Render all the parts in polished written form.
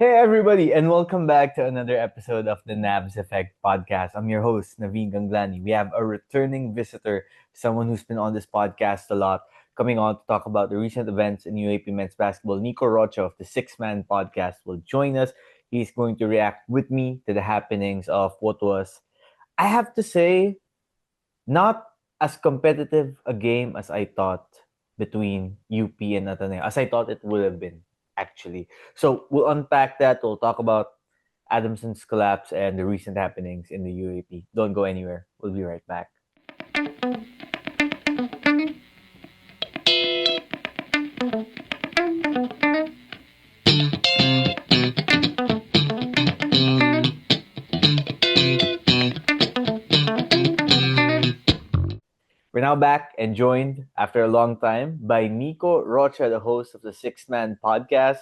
Hey everybody, and welcome back to another episode of the Navs Effect podcast. I'm your host, Naveen Ganglani. We have a returning visitor, someone who's been on this podcast a lot, coming on to talk about the recent events in UAP men's basketball. Nico Rocha of the Six Man podcast will join us. He's going to react with me to the happenings of what was, I have to say, not as competitive a game as I thought between UP and Ateneo, as I thought it would have been, actually. So we'll unpack that. We'll talk about Adamson's collapse and the recent happenings in the UAP. Don't go anywhere. We'll be right back. We're now back and joined after a long time by Nico Rocha, the host of the Six Man podcast.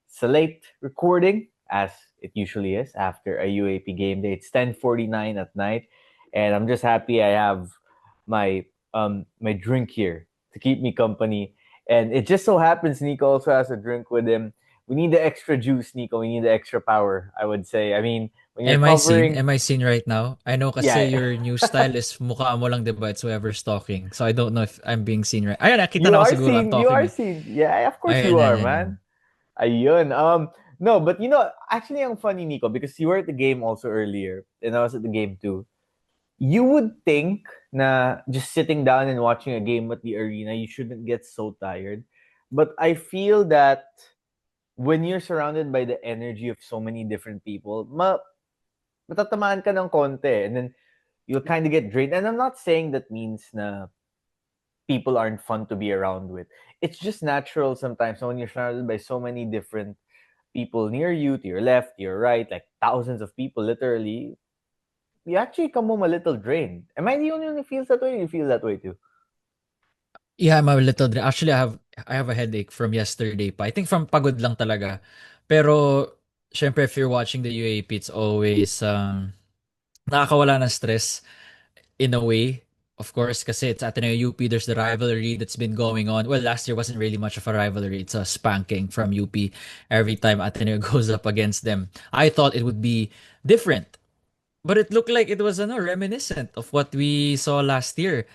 It's a late recording, as it usually is after a UAP game day. It's 10:49 at night, and I'm just happy I have my my drink here to keep me company. And it just so happens Nico also has a drink with him. We need the extra juice, Nico. We need the extra power, I would say. I mean, when you're Am I seen? covering, Am I seen right now? I know kasi yeah, your new style is mukha mo lang, diba? It's whoever's talking. So I don't know if I'm being seen right. Ayun, nakita you na ko are siguro. I'm seen. You talking are eh. seen. Yeah, of course Ayun, you yan, are, yan, yan. man. Ayun. No, but actually, ang funny, Nico, because you were at the game also earlier, and I was at the game too. You would think na just sitting down and watching a game at the arena, you shouldn't get so tired. But I feel that when you're surrounded by the energy of so many different people, matatamaan ka ng konti, and then you'll kind of get drained. And I'm not saying that means na people aren't fun to be around with. It's just natural sometimes when you're surrounded by so many different people near you, to your left, to your right, like thousands of people, literally, you actually come home a little drained. Am I the only one who feels that way? You feel that way too? Yeah, I'm a little actually I have a headache from yesterday pa. I think from pagod lang talaga. Pero syempre if you're watching the UAP, it's always nakakawala ng stress in a way. Of course, kasi it's Ateneo UP, there's the rivalry that's been going on. Well, last year wasn't really much of a rivalry. It's a spanking from UP every time Ateneo goes up against them. I thought it would be different, but it looked like it was reminiscent of what we saw last year.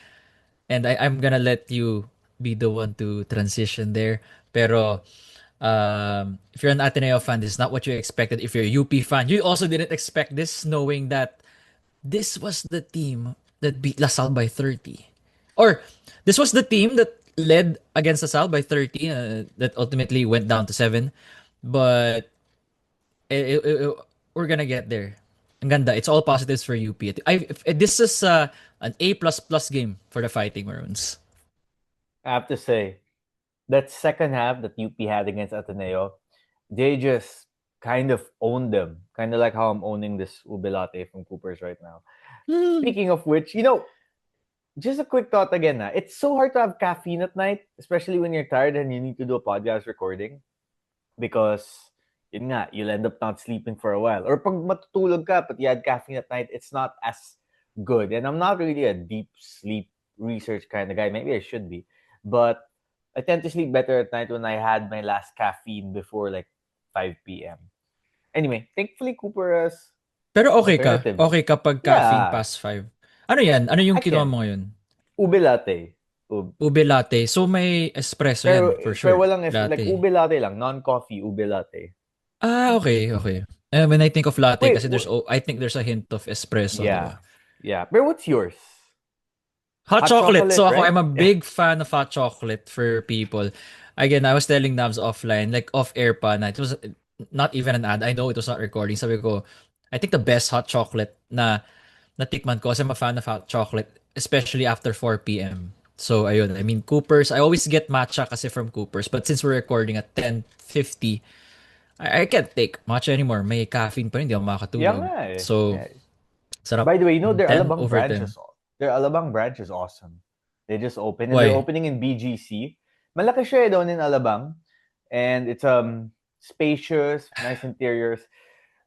And I'm gonna let you be the one to transition there. Pero if you're an Ateneo fan, this is not what you expected. If you're a UP fan, you also didn't expect this, knowing that this was the team that beat LaSalle by 30. Or this was the team that led against LaSalle by 30, that ultimately went down to 7. But we're gonna get there. Ang ganda. It's all positives for UP. This is an A++ game for the Fighting Maroons. I have to say, that second half that UP had against Ateneo, they just kind of owned them. Kind of like how I'm owning this ube latte from Cooper's right now. Speaking of which, just a quick thought again. It's so hard to have caffeine at night, especially when you're tired and you need to do a podcast recording. Because, yun nga, you'll end up not sleeping for a while. Or pag matutulog ka, but you had caffeine at night, it's not as good. And I'm not really a deep sleep research kind of guy. Maybe I should be. But I tend to sleep better at night when I had my last caffeine before like 5 p.m. Anyway, thankfully Cooper has Pero okay ka? alternatives. Okay kapag caffeine Yeah, past 5? Ano yan? Ano yung I kinuha can. mo ngayon? Ube latte. Ube latte. So may espresso Pero, yan, for pero sure. walang, like Latte. ube latte lang. Non-coffee ube latte. Ah, okay, okay. When I think of latte, Wait, kasi I think there's a hint of espresso, di yeah. ba? Yeah. But what's yours? Hot Hot chocolate. chocolate, So ako, right? I'm a Yeah. big fan of hot chocolate for people. Again, I was telling Navs offline, like off-air pa, na it was not even an ad. I know it was not recording. Sabi ko, I think the best hot chocolate na natikman ko, kasi I'm a fan of hot chocolate, especially after 4 p.m. So, ayun. I mean, Cooper's, I always get matcha kasi from Cooper's. But since we're recording at 10:50, I can't take matcha anymore. May caffeine pa rin, hindi ako Yeah makakatulog. nga eh. So, Yeah. sarap. By the way, their 10 Alabang over branch 10. is their Alabang branch is awesome. They just opened and they're Why? opening in BGC. Malaki siya doon in Alabang. And it's spacious, nice interiors,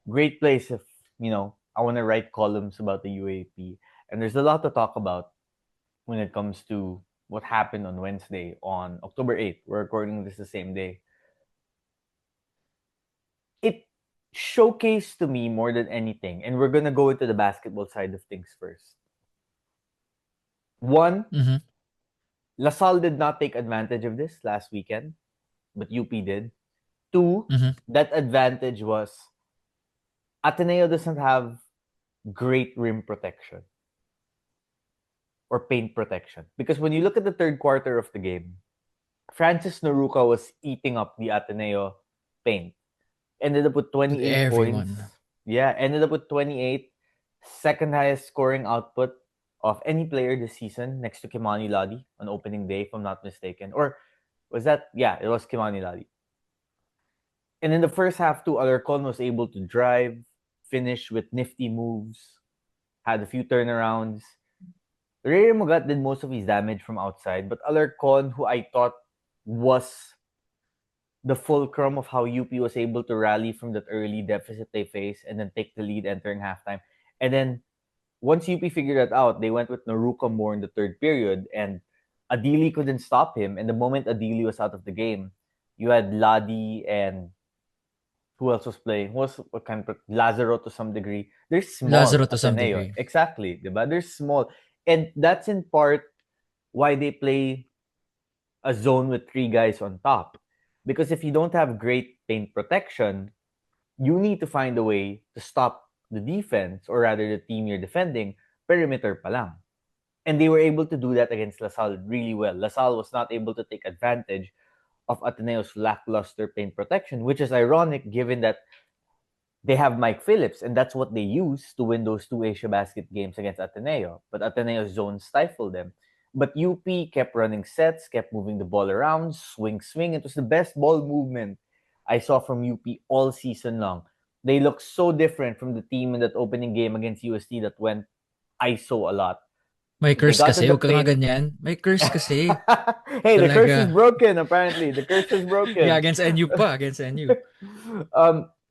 great place if, I want to write columns about the UAP. And there's a lot to talk about when it comes to what happened on Wednesday on October 8th. We're recording this the same day. It showcased to me more than anything, and we're gonna go into the basketball side of things first. One, Mm-hmm. LaSalle did not take advantage of this last weekend, but UP did. Two, Mm-hmm. that advantage was Ateneo doesn't have great rim protection or paint protection. Because when you look at the third quarter of the game, Francis Noruka was eating up the Ateneo paint. Ended up with With 28 points. everyone. Yeah, ended up with 28. Second highest scoring output of any player this season, next to Kimani Ladi on opening day, if I'm not mistaken. Or was that? Yeah, it was Kimani Ladi. And in the first half, too, Alarcon was able to drive, finish with nifty moves, had a few turnarounds. Rhey Remogat did most of his damage from outside, but Alarcon, who I thought was the fulcrum of how UP was able to rally from that early deficit they faced and then take the lead entering halftime. And then once UP figured that out, they went with Naruka more in the third period, and Adili couldn't stop him. And the moment Adili was out of the game, you had Ladi and who else was playing? Who was what kind of Lazaro to some degree? They're small, Lazaro to some Ateneo. degree. Exactly, diba? They're small. And that's in part why they play a zone with three guys on top. Because if you don't have great paint protection, you need to find a way to stop the defense, or rather the team you're defending, perimeter pa lang. And they were able to do that against LaSalle really well. LaSalle was not able to take advantage of Ateneo's lackluster paint protection, which is ironic given that they have Mike Phillips, and that's what they use to win those two Asia Basket games against Ateneo. But Ateneo's zone stifled them. But UP kept running sets, kept moving the ball around, swing, swing. It was the best ball movement I saw from UP all season long. They look so different from the team in that opening game against UST that went ISO a lot. May They curse got to kasi. the Huwag ka nga paint. ganyan. May curse kasi. Hey, the curse is Talaga. broken, apparently. The curse is Yeah, broken. against NU pa. Against NU.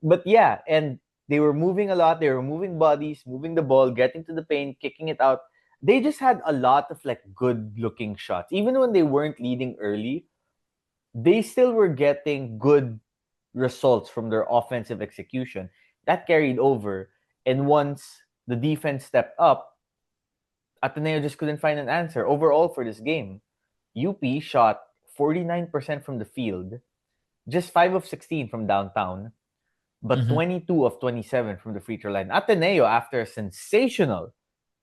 But yeah, and they were moving a lot. They were moving bodies, moving the ball, getting to the paint, kicking it out. They just had a lot of like good looking shots. Even when they weren't leading early, they still were getting good results from their offensive execution. That carried over. And once the defense stepped up, Ateneo just couldn't find an answer. Overall for this game, UP shot 49% from the field, just 5 of 16 from downtown, but Mm-hmm. 22 of 27 from the free throw line. Ateneo, after a sensational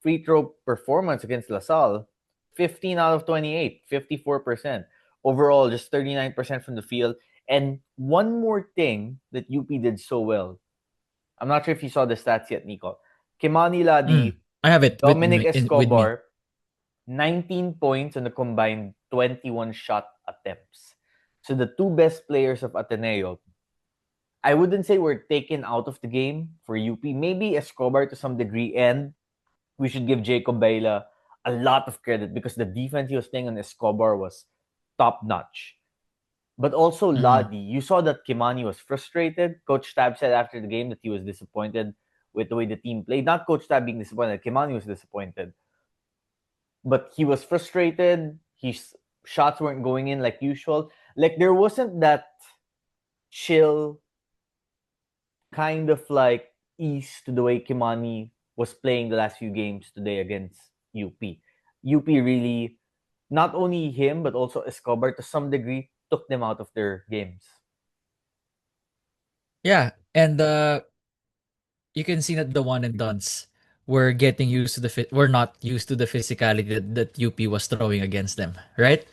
free throw performance against LaSalle, 15 out of 28, 54%. Overall, just 39% from the field. And one more thing that UP did so well, I'm not sure if you saw the stats yet, Nico. Kimani Mm. Ladi, I have it Dominic with me. Escobar, 19 points on the combined 21 shot attempts. So the two best players of Ateneo, I wouldn't say we're taken out of the game for UP. Maybe Escobar to some degree, and we should give Jacob Bayla a lot of credit because the defense he was playing on Escobar was top notch. But also Mm-hmm. Ladi, you saw that Kimani was frustrated. Coach Tab said after the game that he was disappointed with the way the team played. Not Coach Tab being disappointed, Kimani was disappointed. But he was frustrated. His shots weren't going in like usual. Like there wasn't that chill kind of like ease to the way Kimani was playing the last few games today against UP. UP really, not only him, but also Escobar to some degree, took them out of their games. Yeah. And you can see that the one and dones were getting used to were not used to the physicality that UP was throwing against them, right?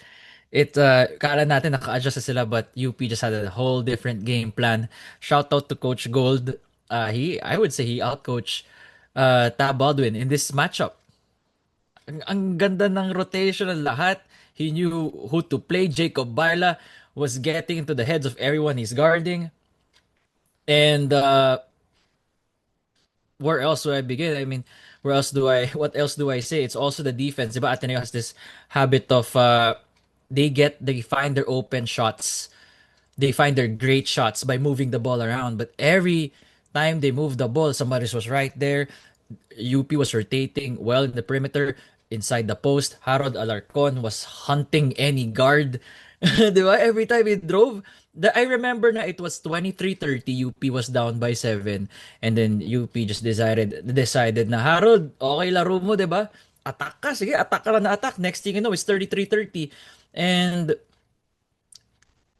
Kala natin naka-adjust na sila, but UP just had a whole different game plan. Shout out to Coach Gold. I would say he outcoached Tab Baldwin in this matchup. Ang ganda ng rotation ng lahat. He knew who to play. Jacob Bayla was getting into the heads of everyone he's guarding. And where else do I begin? I mean, what else do I say? It's also the defense. Diba Ateneo has this habit of they find their open shots. They find their great shots by moving the ball around. But every time they move the ball, somebody was right there. UP was rotating well in the perimeter, inside the post. Harold Alarcon was hunting any guard. Di ba? Every time he drove, I remember na it was 23-30, UP was down by 7, and then UP just decided na, Harold, okay laro mo, 'di ba? Attack ka, sige, attack ka lang na attack. Next thing you know, it's 33-30. And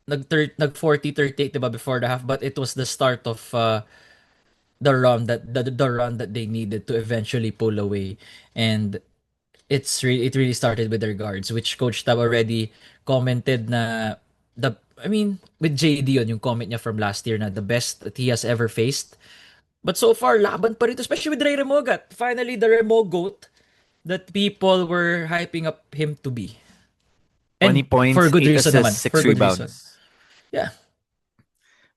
nag 40-38, 'di ba, before the half, but it was the start of the run that they needed to eventually pull away. And it really started with their guards, which Coach Tab already commented na I mean, with JD yung comment niya from last year na the best that he has ever faced. But so far, laban pa rin to, especially with Rhey Remogat. Finally, the Remogoat that people were hyping up him to be. 20 And for points, a good 8 reason assists, naman. For 6 a good reason. rebounds. Yeah.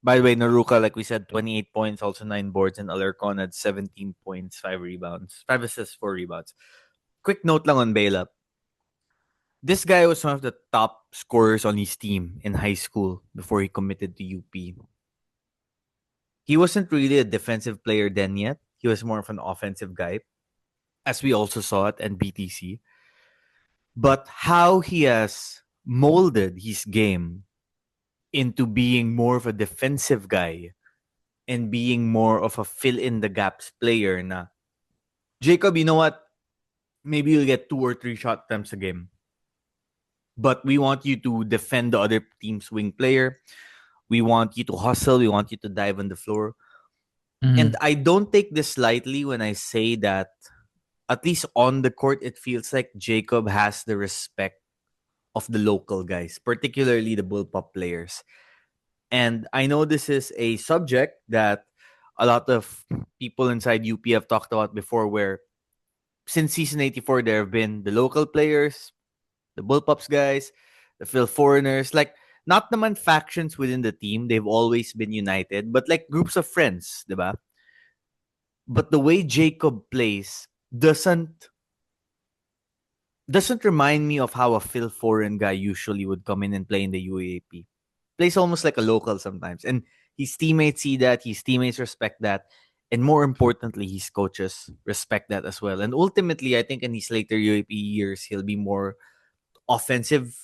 By the way, Naruka, like we said, 28 points, also 9 boards, and Alarcon had 17 points, 5 rebounds, 5 assists, 4 rebounds. Quick note lang on Bayla. This guy was one of the top scorers on his team in high school before he committed to UP. He wasn't really a defensive player then yet. He was more of an offensive guy, as we also saw it at BTC. But how he has molded his game into being more of a defensive guy and being more of a fill in the gaps player na, Jacob, you know what? Maybe you'll get 2 or 3 shot attempts a game. But we want you to defend the other team's wing player. We want you to hustle. We want you to dive on the floor. Mm-hmm. And I don't take this lightly when I say that, at least on the court, it feels like Jacob has the respect of the local guys, particularly the bullpup players. And I know this is a subject that a lot of people inside UP have talked about before, where since season 84, there have been the local players, the bullpups guys, the Phil foreigners, like not naman factions within the team. They've always been united, but like groups of friends, diba? But the way Jacob plays doesn't remind me of how a Phil foreign guy usually would come in and play in the UAAP. Plays almost like a local sometimes. And his teammates see that, his teammates respect that, and more importantly, his coaches respect that as well. And ultimately, I think in his later UAP years, he'll be more offensive,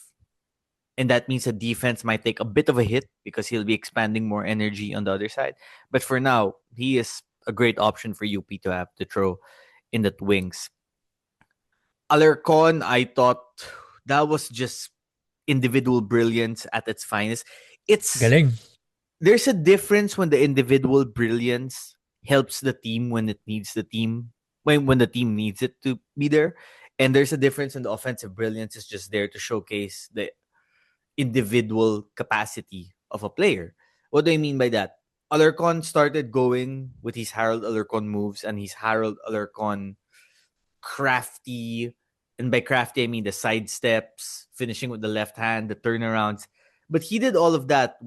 and that means the defense might take a bit of a hit because he'll be expanding more energy on the other side. But for now, he is a great option for UP to have to throw in the wings. Alarcon, I thought that was just individual brilliance at its finest. Galing. There's a difference when the individual brilliance helps the team when it needs the team, when the team needs it to be there. And there's a difference when the offensive brilliance is just there to showcase the individual capacity of a player. What do I mean by that? Alarcon started going with his Harold Alarcon moves and his Harold Alarcon crafty, and by crafty I mean the side steps, finishing with the left hand, the turnarounds. But he did all of that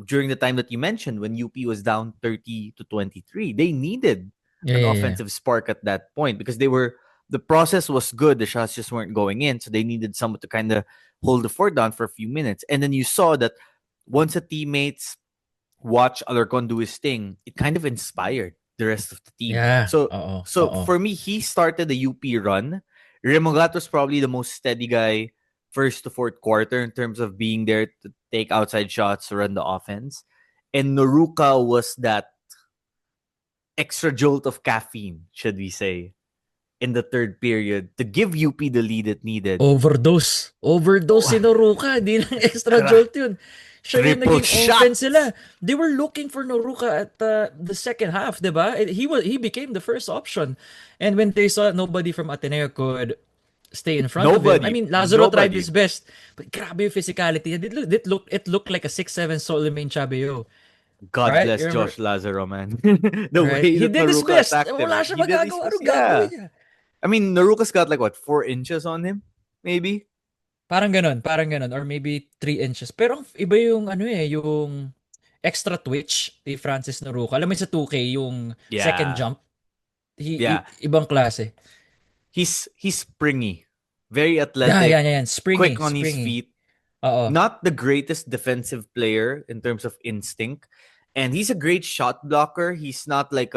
during the time that you mentioned when UP was down 30-23. They needed an Yeah. offensive spark at that point because the process was good. The shots just weren't going in, so they needed someone to kind of hold the fort down for a few minutes. And then you saw that once the teammates watch Alarcon do his thing, it kind of inspired the rest of the team. Yeah. So for me, he started the UP run. Remogat was probably the most steady guy first to fourth quarter in terms of being there to take outside shots to run the offense. And Noruka was that extra jolt of caffeine, should we say, in the third period to give UP the lead it needed. Overdose. Overdose si Noruka. Di lang extra jolt yun. Siya yung Triple naging offense shot! nila. They were looking for Noruka at the second half, diba? He became the first option. And when they saw nobody from Ateneo could stay in front of him. I mean, Lazaro tried his best, but grabe yung physicality. It looked like a 6'7" Solomon Chabeo. God Right? bless You remember? Josh Lazaro, man. The Right? way He that did his Naruka best. attacked Wala him, siya he did his magagawa. best. Anong gagawin Yeah. niya? I mean, Naruka's got like what, 4 inches on him? Maybe? Parang ganon. Or maybe 3 inches. Pero iba yung yung extra twitch ni Francis Noruka. Alam mo sa 2K, yung second Yeah. jump, Yeah. ibang klase. He's springy. Very Yeah, athletic, yan. quick Springy, on his springy. feet. Oo. Not the greatest defensive player in terms of instinct. And he's a great shot blocker. He's not like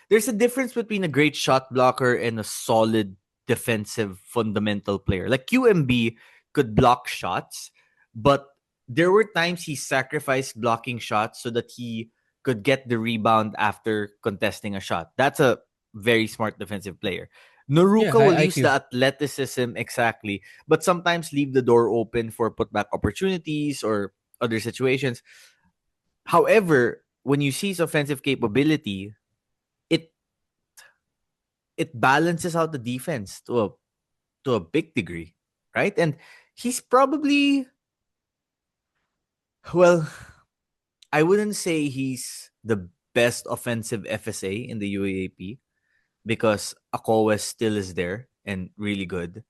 there's a difference between a great shot blocker and a solid defensive fundamental player. Like QMB could block shots, but there were times he sacrificed blocking shots so that he could get the rebound after contesting a shot. That's a very smart defensive player. Yeah, Naruka will high use the IQ. athleticism exactly, but sometimes leave the door open for putback opportunities or other situations. However, when you see his offensive capability, it it balances out the defense to a big degree, right? And he's probably, well, I wouldn't say he's the best offensive FSA in the UAAP because Akowes still is there and really good.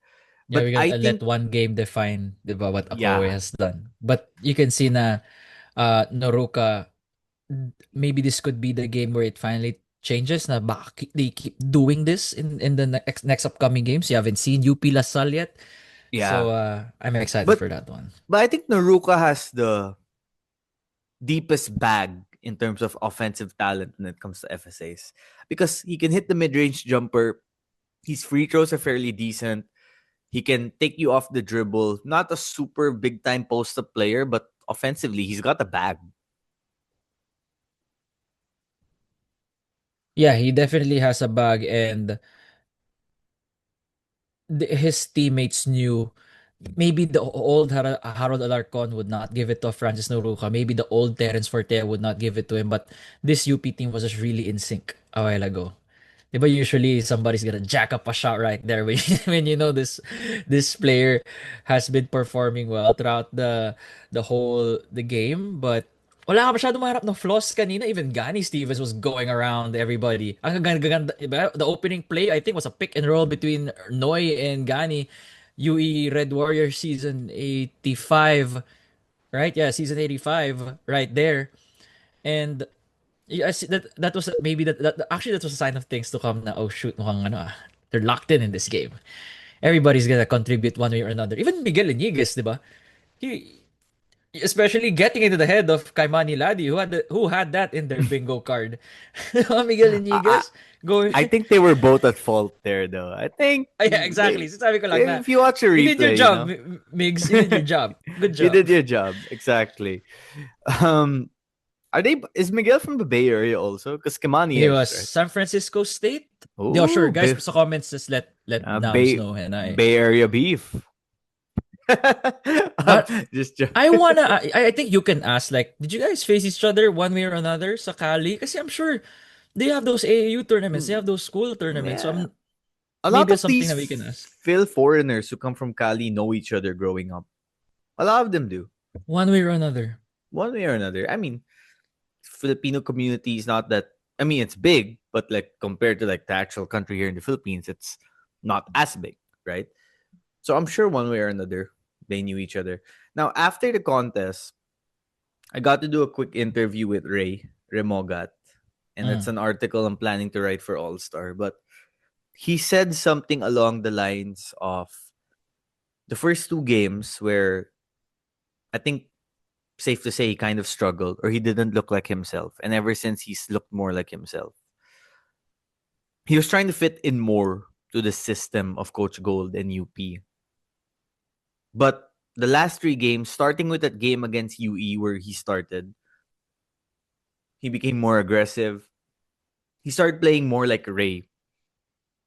Yeah, But we I gotta let think, one game define, di ba, what Akoe yeah, has done. But you can see na Noruka, maybe this could be the game where it finally changes na baka they keep doing this in the next upcoming games. You haven't seen UP Lasal yet. yeah. So I'm excited But for that one. I think Naruka has the deepest bag in terms of offensive talent when it comes to FSAs because he can hit the mid-range jumper. His free throws are fairly decent. He can take you off the dribble. Not a super big time post up player, but offensively, he's got a bag. Yeah, he definitely has a bag, and his teammates knew maybe the old Harold Alarcon would not give it to Francis Noruka. Maybe the old Terence Fortea would not give it to him. But this UP team was just really in sync a while ago. But usually somebody's gonna jack up a shot right there when when you know this player has been performing well throughout the game. But wala ka masyadong maharap ng flaws kanina. Even Gani Stevens was going around everybody. Ang gaganda, iba? The opening play, I think, was a pick and roll between Noy and Gani. UE Red Warrior season 85, right? Yeah, season 85 right there. And yes, that was maybe that actually that was a sign of things to come na, oh shoot, mukhang ano, they're locked in this game. Everybody's gonna contribute one way or another. Even Miguel Iniguez, di ba? He especially getting into the head of Kaimani Ladi, who had that in their bingo card. Miguel I, Iniguez going. I think they were both at fault there, though. I think Yeah, exactly. Sabi ko lang na, if you watch a you did your replay, job, Migs. You did your job. Good you job. did your job exactly. Um, are they? Is Miguel from the Bay Area also? Because Kimani He is, was right? San Francisco State. Yo, sure, Oh, guys, sa comments, just let Nams Bay know. And Bay Area beef. but Just I wanna, I think you can ask, like, did you guys face each other one way or another sa Cali? Kasi I'm sure they have those AAU tournaments, they have those school tournaments. So yeah. A lot maybe of it's something these that we can ask. Phil foreigners who come from Cali know each other growing up. A lot of them do, One way or another. one way or another. I mean, Filipino community is not that. I mean, it's big, but like compared to like the actual country here in the Philippines, it's not as big, right? So I'm sure one way or another they knew each other. Now after the contest, I got to do a quick interview with Rhey Remogat, and it's Mm. an article I'm planning to write for All Star. But he said something along the lines of the first two games where I think safe to say he kind of struggled or he didn't look like himself. And ever since he's looked more like himself, he was trying to fit in more to the system of Coach Gold and UP. But the last three games, starting with that game against UE where he started, he became more aggressive. He started playing more like Ray,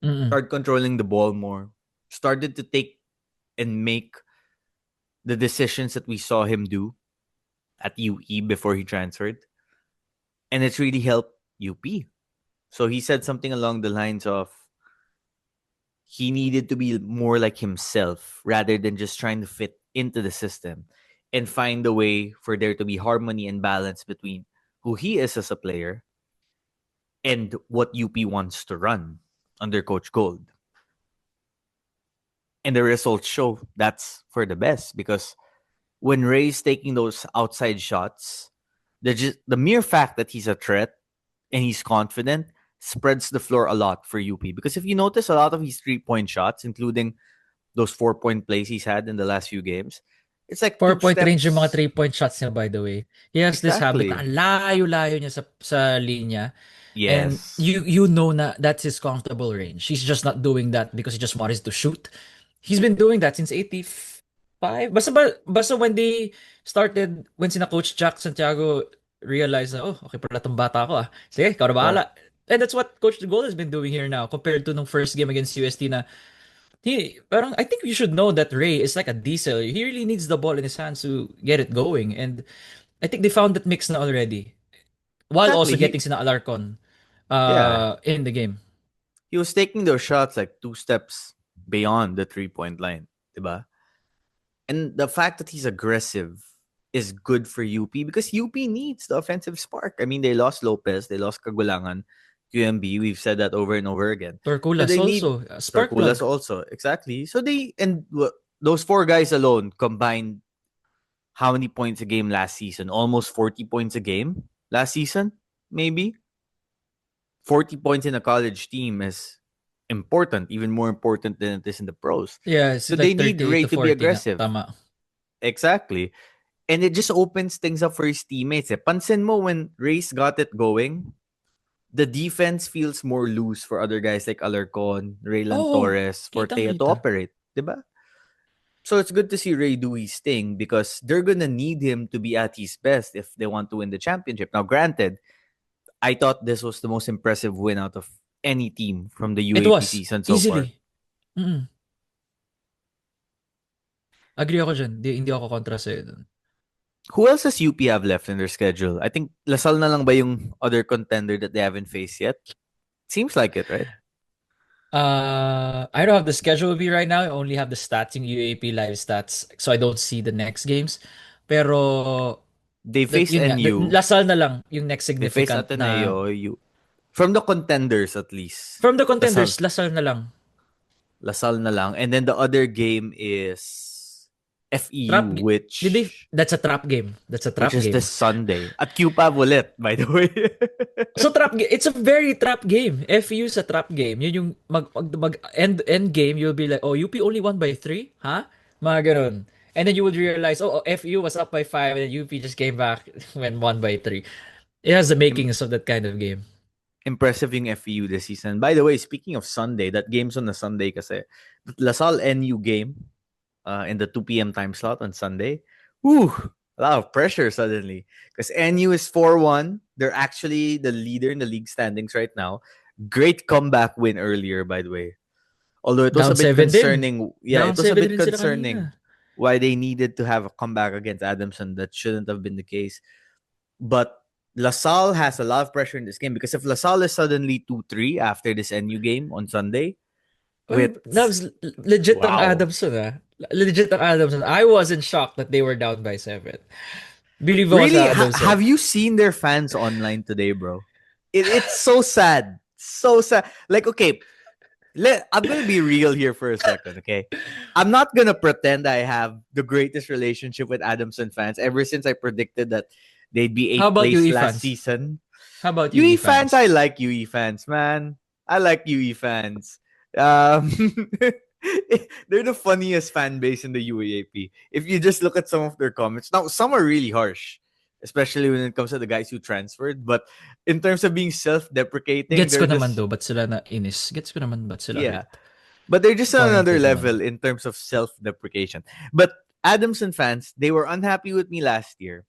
Mm-mm. started controlling the ball more, started to take and make the decisions that we saw him do at UE before he transferred. And it's really helped UP. So he said something along the lines of he needed to be more like himself rather than just trying to fit into the system and find a way for there to be harmony and balance between who he is as a player and what UP wants to run under Coach Gold. And the results show that's for the best because when Ray's taking those outside shots, the mere fact that he's a threat and he's confident spreads the floor a lot for UP. Because if you notice a lot of his 3-point shots, including those 4-point plays he's had in the last few games, it's like two 4-point range yung mga steps. 3-point shots niya, by the way. He has this habit na Exactly. ang layo-layo niya sa linya. And Yes. you know na that's his comfortable range. He's just not doing that because he just wanted to shoot. He's been doing that since 80. Basta when sina Coach Jack Santiago realized na, oh, okay pala tong bata ko ah. Sige, ikaw na Yeah. bahala. And that's what Coach De Gaulle has been doing here now compared to nung first game against UST na parang I think you should know that Rhey is like a diesel. He really needs the ball in his hands to get it going. And I think they found that mix na already. While Exactly. also getting sina Alarcon Yeah. in the game. He was taking those shots like 2 steps beyond the 3-point line, diba? And the fact that he's aggressive is good for UP because UP needs the offensive spark. I mean, they lost Lopez, they lost Kagulangan, QMB. We've said that over and over again. So Torculas they need also, spark Perkulas plug. also. Exactly. So those 4 guys alone combined how many points a game last season? Almost 40 points a game last season, maybe. 40 points in a college team is important, even more important than it is in the pros. Yeah, it's So they like need 38 Ray to to be 40 nga. aggressive. Tama. Exactly. And it just opens things up for his teammates. Pansin mo when Ray's got it going, the defense feels more loose for other guys like Alarcon, Raylan Oh, Torres, for Teo to kitang-kita. operate. Diba? So it's good to see Ray do his thing because they're gonna need him to be at his best if they want to win the championship. Now, granted, I thought this was the most impressive win out of any team from the It UAP was. season so far. Easily. Mm-mm. Agree ako dyan. Hindi ako kontra sa'yo dun. Who else does UP have left in their schedule? I think Lasal na lang ba yung other contender that they haven't faced yet? Seems like it, right? I don't have the schedule with me right now. I only have the stats in UAP live stats. So I don't see the next games. Pero, They faced yun nga. NU. Lasal na lang yung next They faced significant na. Ateneo. From the contenders at least. From the Lasal. contenders, Lasal na lang. Lasal na lang. And then the other game is FEU, Trap. Did they? which That's a trap game. That's a trap is this game. Sunday. At QPAV ulit, by the way. So it's a very trap game. FU sa trap game. Yun yung end game, you'll be like, oh, UP only won by 3? Huh? Mga ganun. And then you would realize, oh, FU was up by 5 and then UP just came back when won by 3. It has the makings of that kind of game. Impressive yung FEU this season. By the way, speaking of Sunday, that game's on the Sunday kasi. Lasal NU game in the 2 p.m. time slot on Sunday. Woo! A lot of pressure suddenly. Because NU is 4-1. They're actually the leader in the league standings right now. Great comeback win earlier, by the way. Although it was Down a bit 7 din. concerning. Yeah, Down it was a 7 bit din sila concerning kanina. why they needed to have a comeback against Adamson. That shouldn't have been the case. But LaSalle has a lot of pressure in this game because if LaSalle is suddenly 2-3 after this NU game on Sunday, with That was legit ang wow. Adamson, ah. Legit ang Adamson. I wasn't shocked that they were down by 7. Believe ako Really, sa Adamson. have you seen their fans online today, bro? It's so sad. So sad. Like, okay, I'm going to be real here for a second, okay? I'm not going to pretend I have the greatest relationship with Adamson fans ever since I predicted that they'd be How 8th about place UE last fans? season. How about UE UE fans, fans? I like UE fans, man. I like UE fans. Um, they're the funniest fan base in the UAAP. If you just look at some of their comments, now some are really harsh, especially when it comes to the guys who transferred. But in terms of being self-deprecating, Gets ko they're naman just do, ba't sila na inis? Gets ko naman ba't sila yeah. hurt? But they're just on another Warranted naman. level in terms of self-deprecation. But Adamson fans, they were unhappy with me last year.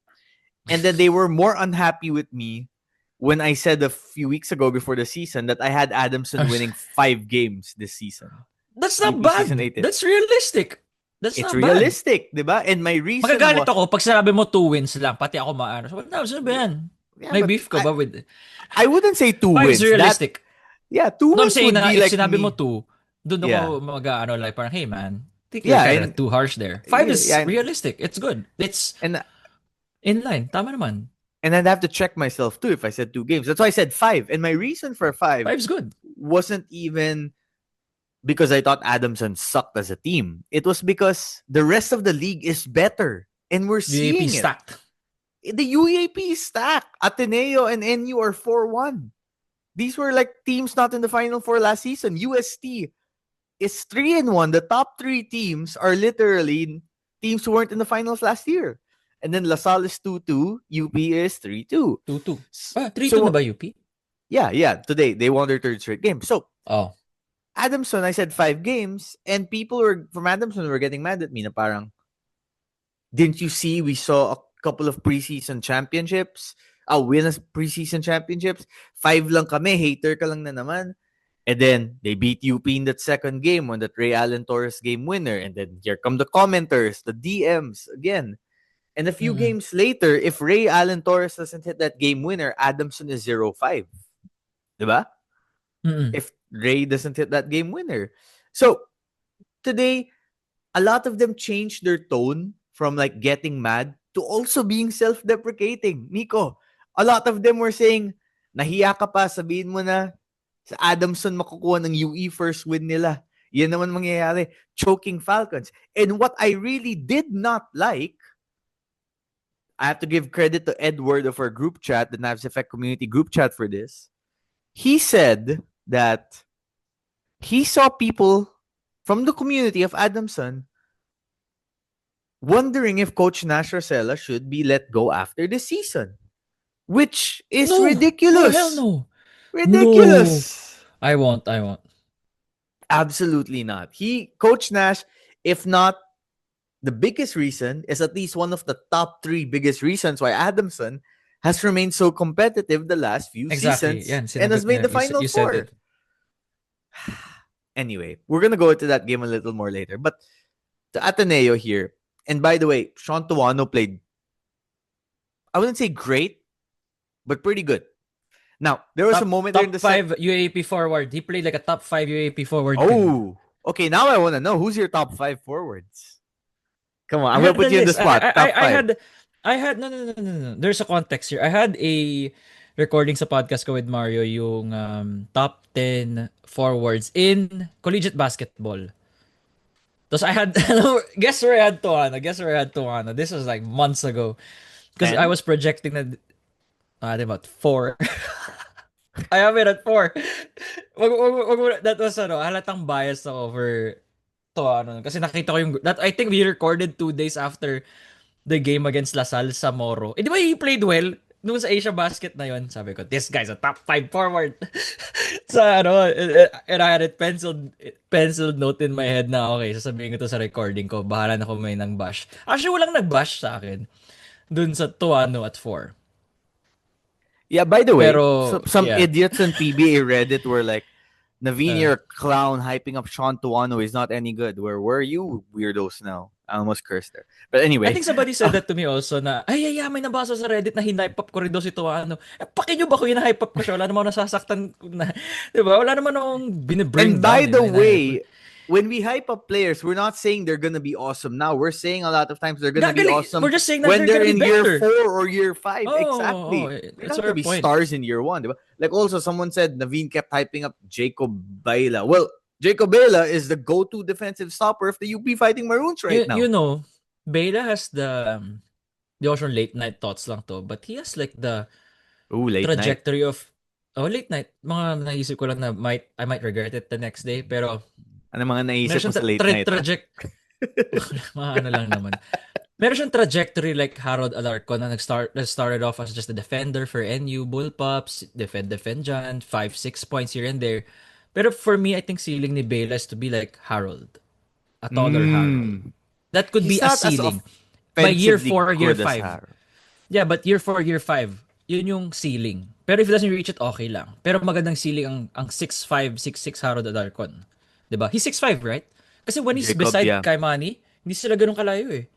And then they were more unhappy with me when I said a few weeks ago before the season that I had Adamson winning 5 games this season. That's not UP season bad. 8. That's realistic. That's It's not bad. realistic, di ba? And my reason Magagalit ako pag sinabi mo 2 wins lang, pati ako maano. So, sino ba yan? Yeah, May but beef ka ba with... I wouldn't say 2 5 wins. is realistic. Yeah, 2 No, I'm wins saying would na be if like sinabi mo me. 2, doon Yeah. ako mag-ano, like parang, hey man, I think you're Yeah, kind of and too harsh there. 5 is yeah, realistic. It's good. It's and in line. Tama naman. and I'd have to check myself too if I said 2 games. That's why I said 5. And my reason for 5 5's good. wasn't even because I thought Adamson sucked as a team. It was because the rest of the league is better. And we're seeing UAP it. stacked. The UAP is stacked. Ateneo and NU are 4-1. These were like teams not in the Final Four last season. UST is 3-1. The top 3 teams are literally teams who weren't in the finals last year. And then LaSalle is 2-2. UP is 3-2. 2-2. 3-2 na ba UP? Yeah. Today, they won their 3rd straight game. So, Oh. Adamson, I said 5 games. And people from Adamson were getting mad at me na parang, Didn't you see we saw a couple of preseason championships? Win a preseason championships. 5 lang kami, hater ka lang na naman. And then they beat UP in that second game on that Ray Allen Torres game winner. And then here come the commenters, the DMs again. And a few Mm-mm. games later, if Ray Allen Torres doesn't hit that game winner, Adamson is 0-5. Diba? Mm-mm. If Ray doesn't hit that game winner. So today, a lot of them changed their tone from like getting mad to also being self-deprecating. Nico, a lot of them were saying, nahiya ka pa, sabihin mo na sa Adamson makukuha ng UE first win nila. Yan naman mangyayari. Choking Falcons. And what I really did not like, I have to give credit to Edward of our group chat, the Navs Effect community group chat for this. He said that he saw people from the community of Adamson wondering if Coach Nash Rosella should be let go after the season, which is No. Oh, hell ridiculous. no. No. Ridiculous. I won't. I won't. Absolutely not. Coach Nash, if not the biggest reason, is at least one of the top 3 biggest reasons why Adamson has remained so competitive the last few Exactly. seasons Yan, and has sinagot made niya. the Final You said Four. it. Anyway, we're gonna go into that game a little more later. But to Ateneo here, and by the way, Sean Tuano played, I wouldn't say great, but pretty good. Now, there was a moment there in Top the set. 5 UAP forward. He played like a top 5 UAP forward. Oh, okay. Now I want to know who's your top 5 forwards. Come on, I I'm gonna had the put you in the list. spot. Top I 5. had no. There's a context here. I had a recording sa podcast ko with Mario yung top 10 forwards in collegiate basketball. Tapos I had guess where I had Tuano. Guess where I had Tuano. This was like months ago. Because I 10. was projecting na about 4. I have it at 4. That was halatang bias ako for Tuano. Kasi nakita ko yung that I think we recorded 2 days after the game against Lasal sa Moro. Eh, di ba he played well? Noon sa Asia Basket na yon, sabi ko, this guy's a top 5 forward. sa and I had it penciled note in my head na, okay, sasabihin ko to sa recording ko, bahala na kung may nang bash. Actually, walang nag-bash sa akin dun sa Tuano at 4. Yeah, by the way, Pero, some yeah. idiots on PBA Reddit were like, Naveen, Uh, you're a clown hyping up Sean Tuano. He's not any good. Where were you, weirdos now? I almost cursed there. But I anyway, think somebody said that to me also na, may nabasa sa Reddit na hinype up ko rin daw si Tuano. Eh, pakin nyo ba ko hinahype up ko siya? Wala naman ako nasasaktan. Na, diba? Wala naman akong binibring and by down. the Na hinahype. way, when we hype up players, we're not saying they're gonna be awesome now. We're saying a lot of times they're gonna be awesome We're just saying that when they're they're gonna be in year better. 4 or year 5. Oh, Exactly. They that's don't have to our be point. stars in year 1. Diba? Like also someone said Naveen kept hyping up Jacob Bayla. Well, Jacob Bayla is the go-to defensive stopper of the UP Fighting Maroons right You now. know, Bayla has the also late night thoughts lang to, but he has like the Late night. trajectory of late night. Mga naisip ko lang na I might regret it the next day, pero Ano mga naisip meron mo siyang sa late night? mga ano lang naman. Meron siyang trajectory like Harold Alarcon na started off as just a defender for NU, bullpups, defend dyan, 5-6 points here and there. Pero for me, I think ceiling ni Bayla is to be like Harold. A taller Harold. That could be He's a not as ceiling. By year offensively 4, year good as 5. Harold. Yeah, but year 4, year 5, yun yung ceiling. Pero if he doesn't reach it, okay lang. Pero magandang ceiling ang 6'5", 6'6" Harold Alarcon. Diba? He's 6'5", right? Kasi when he's Jacob, beside yeah. Kaimani, hindi sila ganun kalayo eh.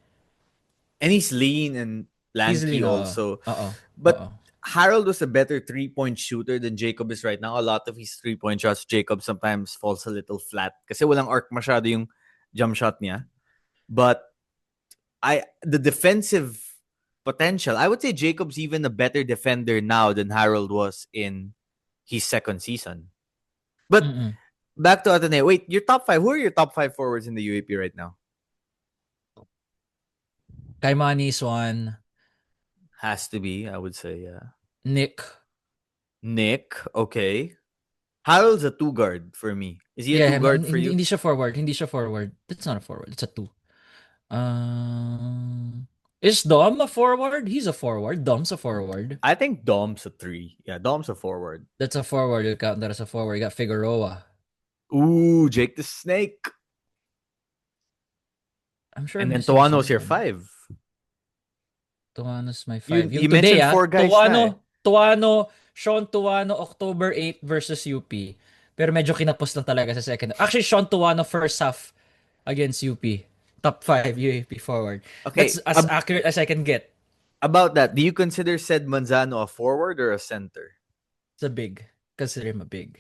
And he's lean and lanky Easily, also. Oo. But Harold was a better 3-point shooter than Jacob is right now. A lot of his 3-point shots, Jacob sometimes falls a little flat. Kasi walang arc masyado yung jump shot niya. But the defensive potential, I would say Jacob's even a better defender now than Harold was in his second season. But back to Ateneo. Wait, your top 5. Who are your top 5 forwards in the UAP right now? Kaimani is one. Has to be, I would say, yeah. Nick, okay. Harold's a 2 guard for me. Is he a 2 guard for you? Hindi siya forward. That's not a forward. It's a 2. Is Dom a forward? He's a forward. Dom's a forward. I think Dom's a 3. Yeah, Dom's a forward. That's a forward. You count that as a forward. You got Figueroa. Ooh, Jake the Snake. I'm sure. And I'm then missing Tuano's your someone. 5. Tuano's my You 5. Yung you today, mentioned four guys na eh. Sean Tuano, October 8 versus UP. Pero medyo kinapos lang talaga sa second. Actually, Sean Tuano first half against UP. Top 5 UAP forward. That's Okay, as accurate as I can get. about that, do you consider said Manzano a forward or a center? It's a big. Consider him a big.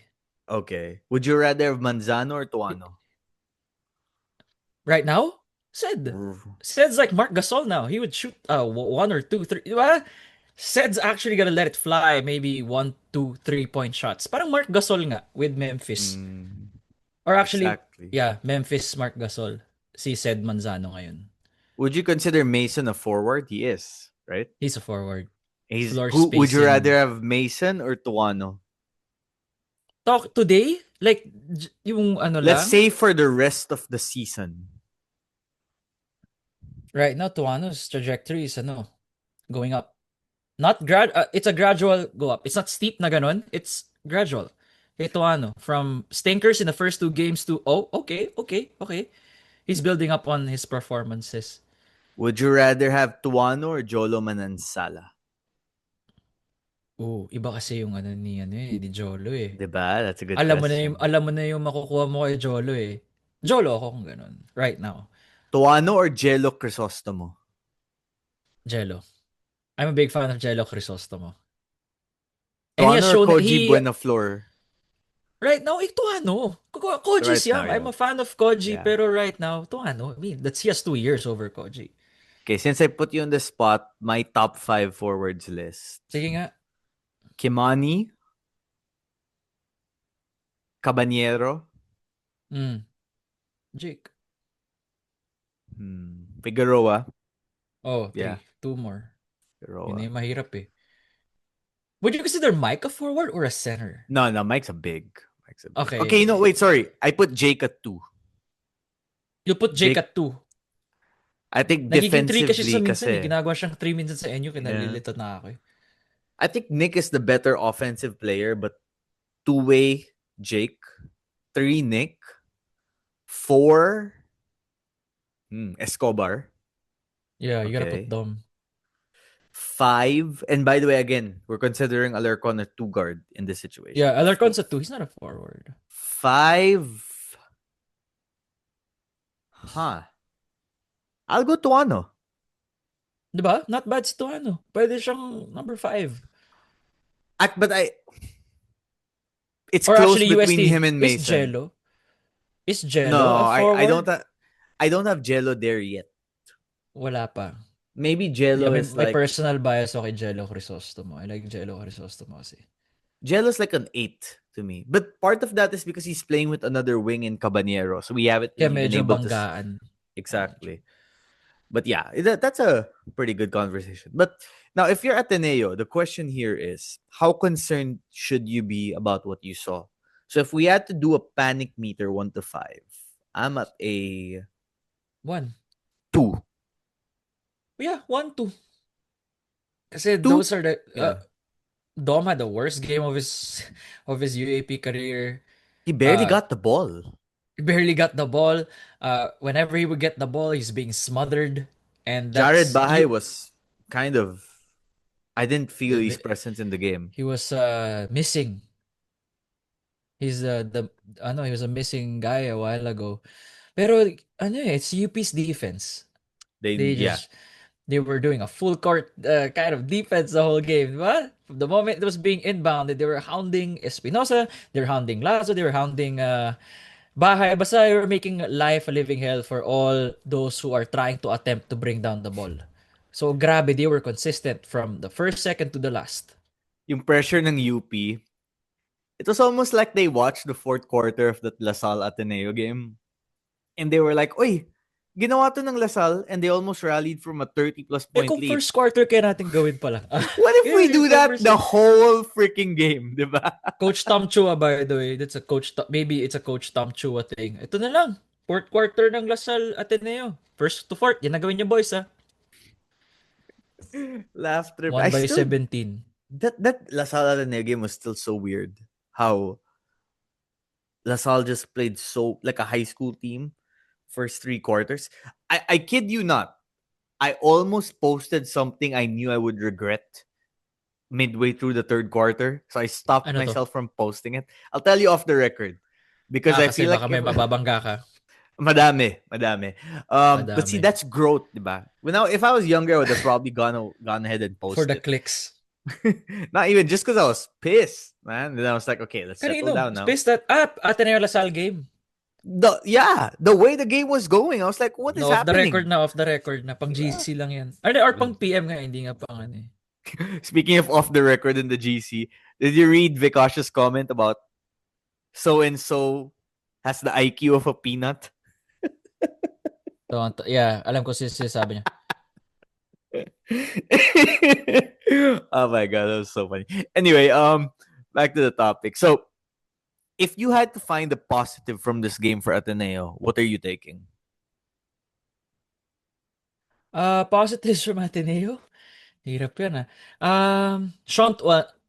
Okay. Would you rather have Manzano or Tuano? Right now, Sed. Sed's like Mark Gasol now. He would shoot one or two, three. Diba? Sed's actually gonna let it fly. Maybe 1, 2, 3 point shots. Parang Mark Gasol nga with Memphis. Mm, Or actually, exactly. yeah, Memphis Mark Gasol. Si Sed Manzano ngayon. Would you consider Mason a forward? He is, right? He's a forward. He's Floor who would you rather spacing. have Mason or Tuano? Talk today, like yung ano Let's lang. say for the rest of the season. Right now, Tuano's trajectory is going up. It's a gradual go up. It's not steep na ganon. It's gradual. Kay Tuano, from stinkers in the first 2 games to okay. He's building up on his performances. Would you rather have Tuano or Jolo Manansala? Iba kasi yung ni Jolo eh. Diba? That's a good question. Alam mo na yung makukuha mo kay Jolo eh. Jolo ako kung ganun. Right now. Tuano or Jello Crisostomo? Jello. I'm a big fan of Jello Crisostomo. And he has Tuano or shown that Koji Buenaflor? right now, Tuano. Koji's Right now, young. I'm yeah. a fan of Koji, Yeah. pero right now, Tuano. I mean, he has 2 years over Koji. Okay, since I put you on the spot, my top 5 forwards list. Sige nga. Kimani, Cabanyero, Jake. Figueroa. Oh, 3. Yeah. 2 more. Figueroa. Yun yung mahirap eh. Would you consider Mike a forward or a center? No, Mike's a big. Okay. No, wait, sorry. I put Jake at 2. You put Jake at 2. I think Nagiging 3 kasi defensively sa minsan kasi. eh. Ginagawa siyang 3 minsan sa NU, Yeah. kinalilito na ako eh. I think Nick is the better offensive player, but 2-way Jake, 3 Nick, 4 Escobar. Yeah, you gotta put them. 5, and by the way, again, we're considering Alarcon a 2 guard in this situation. Yeah, Alarcon's a 2. He's not a forward. 5. I'll go Tuano. Diba? Not bad si Tuano. Pwede siyang number 5. It's or close actually, between UST, him and Mason. Is Jello No, a forward? I don't have Jello there yet. Wala pa. Maybe Jello Yeah, is may like personal bias ako kay Jello Crisostomo. I like Jello Crisostomo kasi. Jello's like an 8 to me. But part of that is because he's playing with another wing in Cabanyero. So we haven't really been Medyo able banggaan. to... Exactly. But yeah, that's a pretty good conversation. But now, if you're Ateneo, the question here is, how concerned should you be about what you saw? So if we had to do a panic meter 1 to 5, I'm at a 1. 2. Yeah, 1, 2. Kasi 2? those are the... Yeah. Dom had the worst game of his UAP career. He barely got the ball. He barely got the ball. Whenever he would get the ball, he's being smothered. And Jared that's... Bahay was kind of... I didn't feel his presence in the game. He was missing. He's he was a missing guy a while ago. Pero it's UP's defense. They were doing a full court kind of defense the whole game. Diba? From the moment it was being inbounded, they were hounding Espinosa, they were hounding Lazo, they were hounding Bahay. Basta they were making life a living hell for all those who are trying to attempt to bring down the ball. So grabe, they were consistent from the first second to the last. Yung pressure ng UP, it was almost like they watched the fourth quarter of that LaSalle Ateneo game. And they were like, oy, ginawa to ng LaSalle, and they almost rallied from a 30-plus point kung lead. First quarter kaya natin gawin pala. What if we do that the whole freaking game, di ba? Coach Tom Chua, by the way, maybe it's a Coach Tom Chua thing. Ito na lang, fourth quarter ng LaSalle Ateneo. First to fourth, yan na gawin niyo boys ha. Laugh trip. 1-17. That LaSalle Ateneo game was still so weird. How LaSalle just played so like a high school team first 3 quarters. I kid you not. I almost posted something I knew I would regret midway through the third quarter. So I stopped Ano to? myself from posting it. I'll tell you off the record. Because I Kasi feel like baka may mababangga ka. madami. But see, Madami. that's growth, diba? Well, now, if I was younger, I would have probably gone ahead and For the posted. clicks. Not even just because I was pissed, man. Then I was like, okay, let's settle Kanino? down now. Space that, Ateneo Lasal game. The way the game was going, I was like, what is No, happening? off the record na. Pang Diba? GC lang yan. Or pang PM nga, hindi nga pang ano eh. Speaking of off the record in the GC, did you read Vikash's comment about so and so has the IQ of a peanut? So, yeah, alam ko sinasabi niya. Oh my god, that was so funny. Anyway, back to the topic. So, if you had to find a positive from this game for Ateneo, what are you taking? Positives from Ateneo? Hirap yan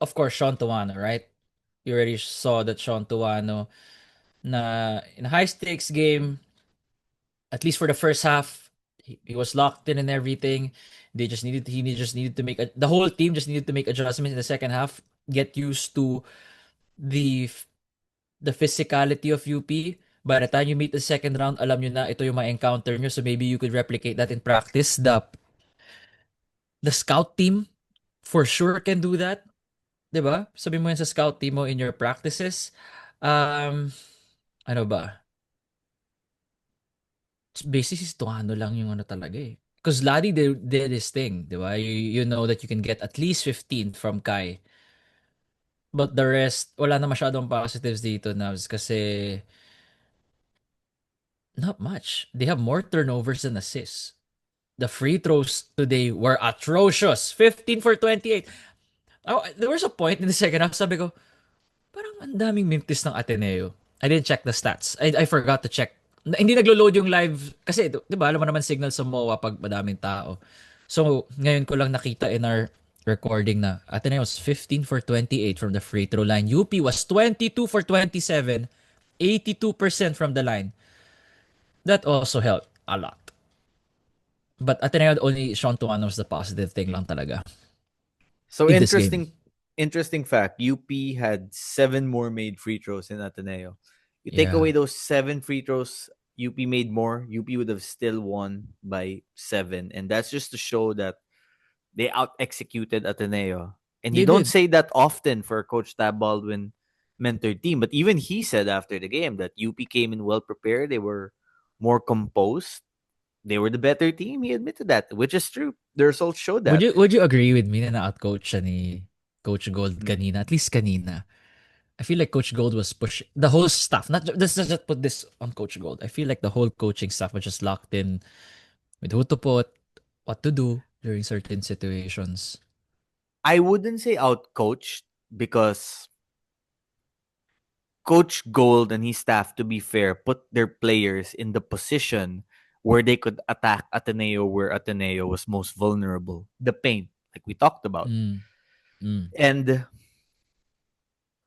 of course, Sean Tuano, right? You already saw that Sean Tuano na in a high stakes game, at least for the first half, he was locked in and everything. He just needed to the whole team just needed to make adjustments in the second half, get used to the the physicality of UP. By the time you meet the second round, alam nyo na ito yung ma-encounter nyo. So maybe you could replicate that in practice. The scout team for sure can do that. 'Di ba? Sabi mo yan sa scout team mo in your practices. Um, ano ba? Basically, si Tuano lang yung ano talaga eh. Because Ladi did his thing, di ba? You know that you can get at least 15 from Kai. But the rest, wala na masyadong positives dito, Navs, kasi not much. They have more turnovers than assists. The free throws today were atrocious. 15 for 28. Oh, there was a point in the second half, sabi ko, parang ang daming mintis ng Ateneo. I didn't check the stats. I forgot to check. Hindi naglo-load yung live kasi 'di ba alam mo naman signal sa MOA pag madaming tao. So ngayon ko lang nakita in our recording na Ateneo was 15 for 28 from the free throw line. UP was 22 for 27, 82% from the line. That also helped a lot. But Ateneo only Sean Tuano was the positive thing lang talaga So in this game. interesting fact. UP had 7 more made free throws in Ateneo. You take Yeah. away those 7 free throws, UP made more. UP would have still won by 7, and that's just to show that they out executed Ateneo. And you They don't did. say that often for Coach Tab Baldwin mentored team, but even he said after the game that UP came in well prepared. They were more composed. They were the better team. He admitted that, which is true. The results showed that. Would you agree with me na na-outcoach siya ni Coach Gold Mm. kanina? At least kanina. I feel like Coach Gold was pushing the whole staff. Let's not just put this on Coach Gold. I feel like the whole coaching staff was just locked in with who to put, what to do during certain situations. I wouldn't say outcoached because Coach Gold and his staff, to be fair, put their players in the position where they could attack Ateneo where Ateneo was most vulnerable. The paint, like we talked about. Mm. Mm. And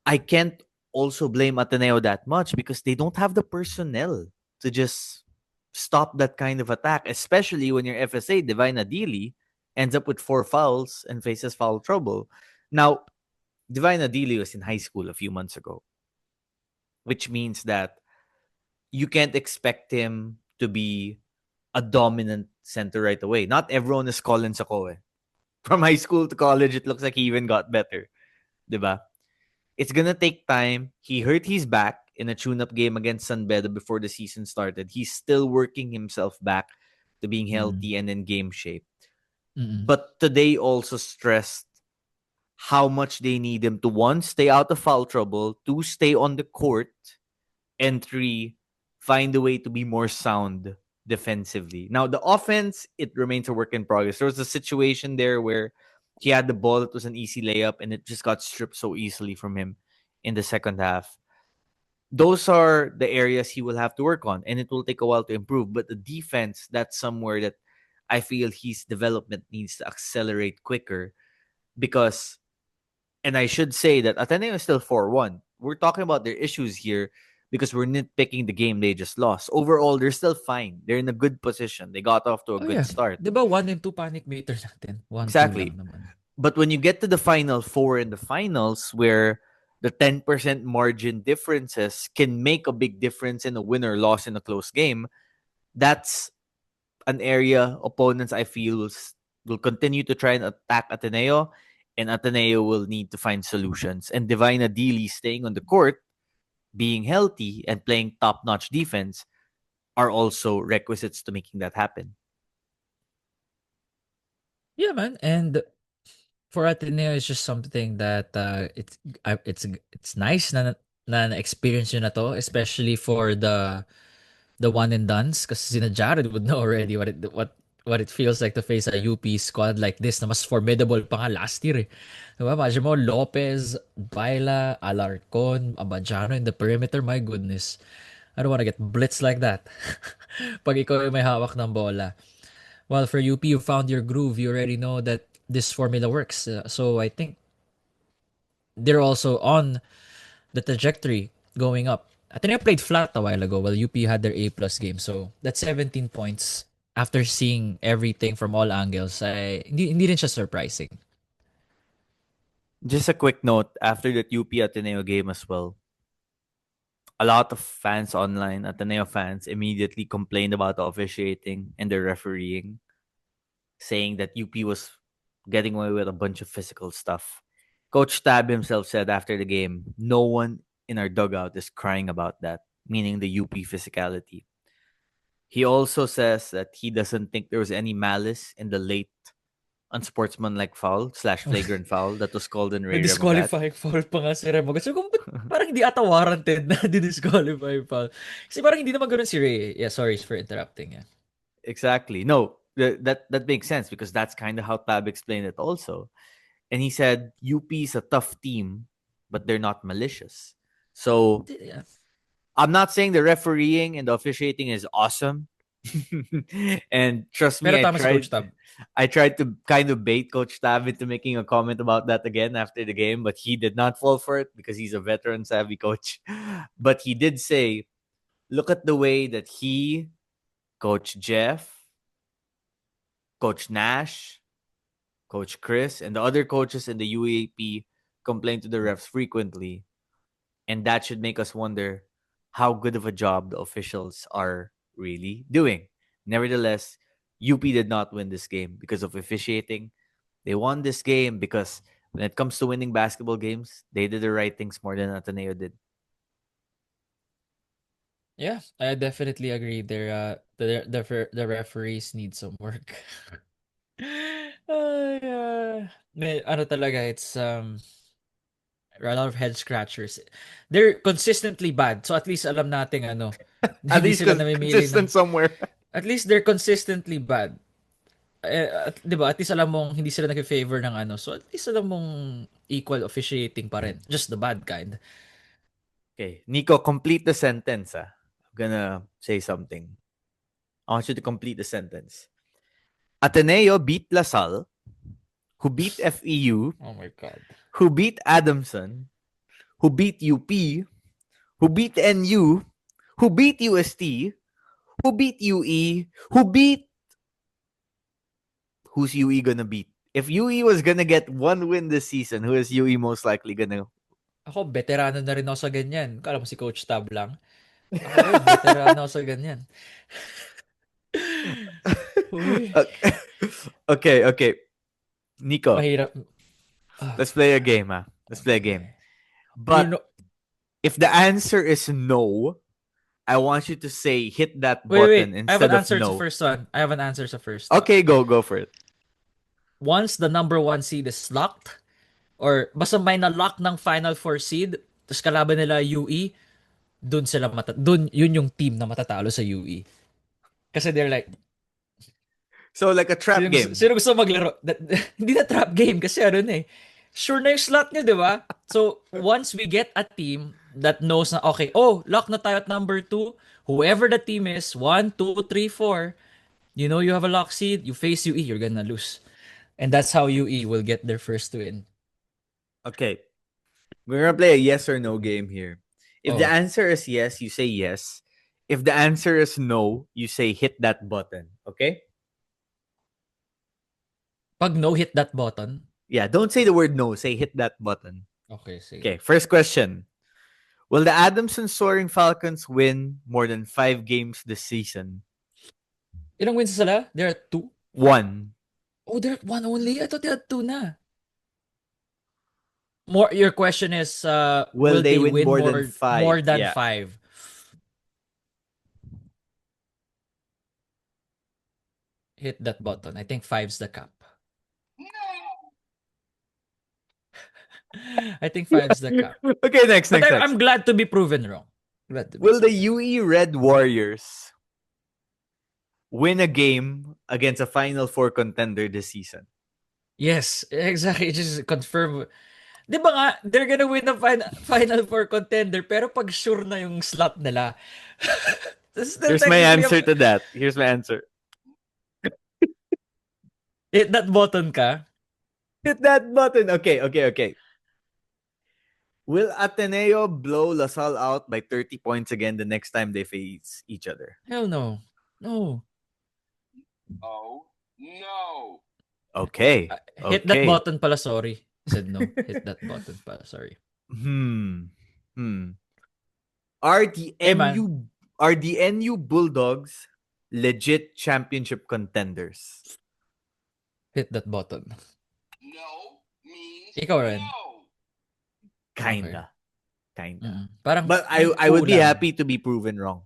I can't also blame Ateneo that much because they don't have the personnel to just stop that kind of attack, especially when your FSA, Divine Adili, ends up with 4 fouls and faces foul trouble. Now, Divine Adili was in high school a few months ago, which means that you can't expect him to be a dominant center right away. Not everyone is Colin Sakoe. From high school to college, it looks like he even got better. Diba? It's gonna take time. He hurt his back in a tune-up game against San Beda before the season started. He's still working himself back to being Mm. healthy and in game shape. Mm. But today also stressed how much they need him to, one, stay out of foul trouble, two, stay on the court, and three, find a way to be more sound defensively. Now, the offense, it remains a work in progress. There was a situation there where he had the ball, it was an easy layup, and it just got stripped so easily from him in the second half. Those are the areas he will have to work on, and it will take a while to improve. But the defense, that's somewhere that I feel his development needs to accelerate quicker because, and I should say that Ateneo is still 4-1. We're talking about their issues here, because we're nitpicking the game they just lost. Overall, they're still fine. They're in a good position. They got off to a Oh good yeah. start. 'Di ba 1 and 2 panic meter natin? 1, 2 lang Exactly. naman. But when you get to the final four in the finals, where the 10% margin differences can make a big difference in a win or loss in a close game, that's an area opponents I feel will continue to try and attack Ateneo, and Ateneo will need to find solutions. And Divine Adili staying on the court, being healthy, and playing top notch defense are also requisites to making that happen. Yeah, man. And for Ateneo, it's just something that it's nice na experience yun na to, especially for the one and dones, kasi sina Jared would know already what it feels like to face a UP squad like this na mas formidable pa nga last year eh. Diba? Imagine mo, Lopez, Bayla, Alarcon, Abadjano in the perimeter, my goodness. I don't want to get blitzed like that. Pag ikaw yung may hawak ng bola. Well, for UP, you found your groove. You already know that this formula works. So I think they're also on the trajectory going up. Ateneo played flat a while ago while UP had their A plus game. So that's 17 points after seeing everything from all angles. Hindi rin siya surprising. Just a quick note after that UP Ateneo game as well. A lot of fans online, Ateneo fans, immediately complained about the officiating and the refereeing, saying that UP was getting away with a bunch of physical stuff. Coach Tab himself said after the game, no one in our dugout is crying about that, meaning the UP physicality. He also says that he doesn't think there was any malice in the late unsportsmanlike foul / flagrant foul that was called in May Rhey Remogat. disqualifying foul pa nga si Remogat. So kung parang hindi ata warranted na di-disqualifying foul. Kasi parang hindi naman ganun si Ray. Yeah, sorry for interrupting. Yeah. Exactly. No, that makes sense because that's kind of how Tab explained it also. And he said UP is a tough team, but they're not malicious. So Yeah. I'm not saying the refereeing and the officiating is awesome. And trust me, Pero tama si Coach Tab. I tried to kind of bait Coach Tab into making a comment about that again after the game, but he did not fall for it because he's a veteran savvy coach. But he did say, look at the way that he, Coach Jeff, Coach Nash, Coach Chris, and the other coaches in the UAAP complain to the refs frequently. And that should make us wonder how good of a job the officials are really doing. Nevertheless, UP did not win this game because of officiating. They won this game because when it comes to winning basketball games, they did the right things more than Ateneo did. Yeah, I definitely agree. The referees need some work. Ay, may ano talaga, it's a lot of head scratchers. They're consistently bad. So at least alam nating ano, At hindi least sila namimili ng consistent somewhere. at least they're consistently bad. 'Di ba? At least alam mong hindi sila nag-favor ng ano. So at least alam mong equal officiating pa rin. Just the bad kind. Okay, Nico, complete the sentence. I'm gonna say something. I want you to complete the sentence. Ateneo beat LaSalle, who beat FEU, Oh my god. who beat Adamson, who beat UP, who beat NU, who beat UST, who beat UE, who beat... Who's UE gonna beat? If UE was gonna get one win this season, who is UE most likely gonna... Ako, veterano na rin ako sa ganyan. Kala mo si Coach Tab lang. Ako rin, veterano ako sa ganyan. Uy, Okay. Nico, mahirap. Ah, let's play a game, huh? Let's play a game. you But know, if the answer is no, I want you to say hit that wait. button I have an instead of answer sa no. first one. I have an answer sa first. Okay, go for it. Once the number one seed is locked, or basta may na-lock ng Final Four seed, tapos kalaban nila UE, dun yun yung team na matatalo sa UE. Kasi they're like, So like a trap game. sino gusto maglaro? Hindi na trap game kasi ano na eh. Sure na yung slot nyo, di ba? So, once we get a team that knows na, okay, oh, lock na tayo at number 2, whoever the team is, 1, 2, 3, 4, you know you have a lock seed, you face UE, you're gonna lose. And that's how UE will get their first win. Okay. We're gonna play a yes or no game here. If the Oh. answer is yes, you say yes. If the answer is no, you say hit that button. Okay? Pag no, hit that button. Yeah, don't say the word no. Say hit that button. Okay, sige. Okay, first question. Will the Adamson Soaring Falcons win more than 5 games this season? Ilang wins sila? There are 2? One. Oh, there are 1 only? I thought they had 2 na. More, your question is, Will will they they win win more than more five? than Yeah. 5? Hit that button. I think 5's the cap. I think 5's the cap. Okay, next, But next, I'm next. glad to be proven wrong. Glad to be Will the proven. UE Red Warriors win a game against a Final Four contender this season? Yes, exactly. Just confirm. Di ba nga, they're gonna win the Final Four contender, pero pag sure na yung slot nila, it's still Here's my technically answer to that. Here's my answer. hit that button ka. Hit that button. Okay, okay, okay. Will Ateneo blow LaSalle out by 30 points again the next time they face each other? Hell no. No. Oh, no. Okay. Hit that Okay. button pala, sorry. I said no. Hit that button pala, sorry. Hmm. Hmm. Are the Hey man, NU are the NU Bulldogs legit championship contenders? hit that button. No means Ikaw rin. no. Okay. Kinda. Kinda. Parang But may I would be kulang. happy to be proven wrong.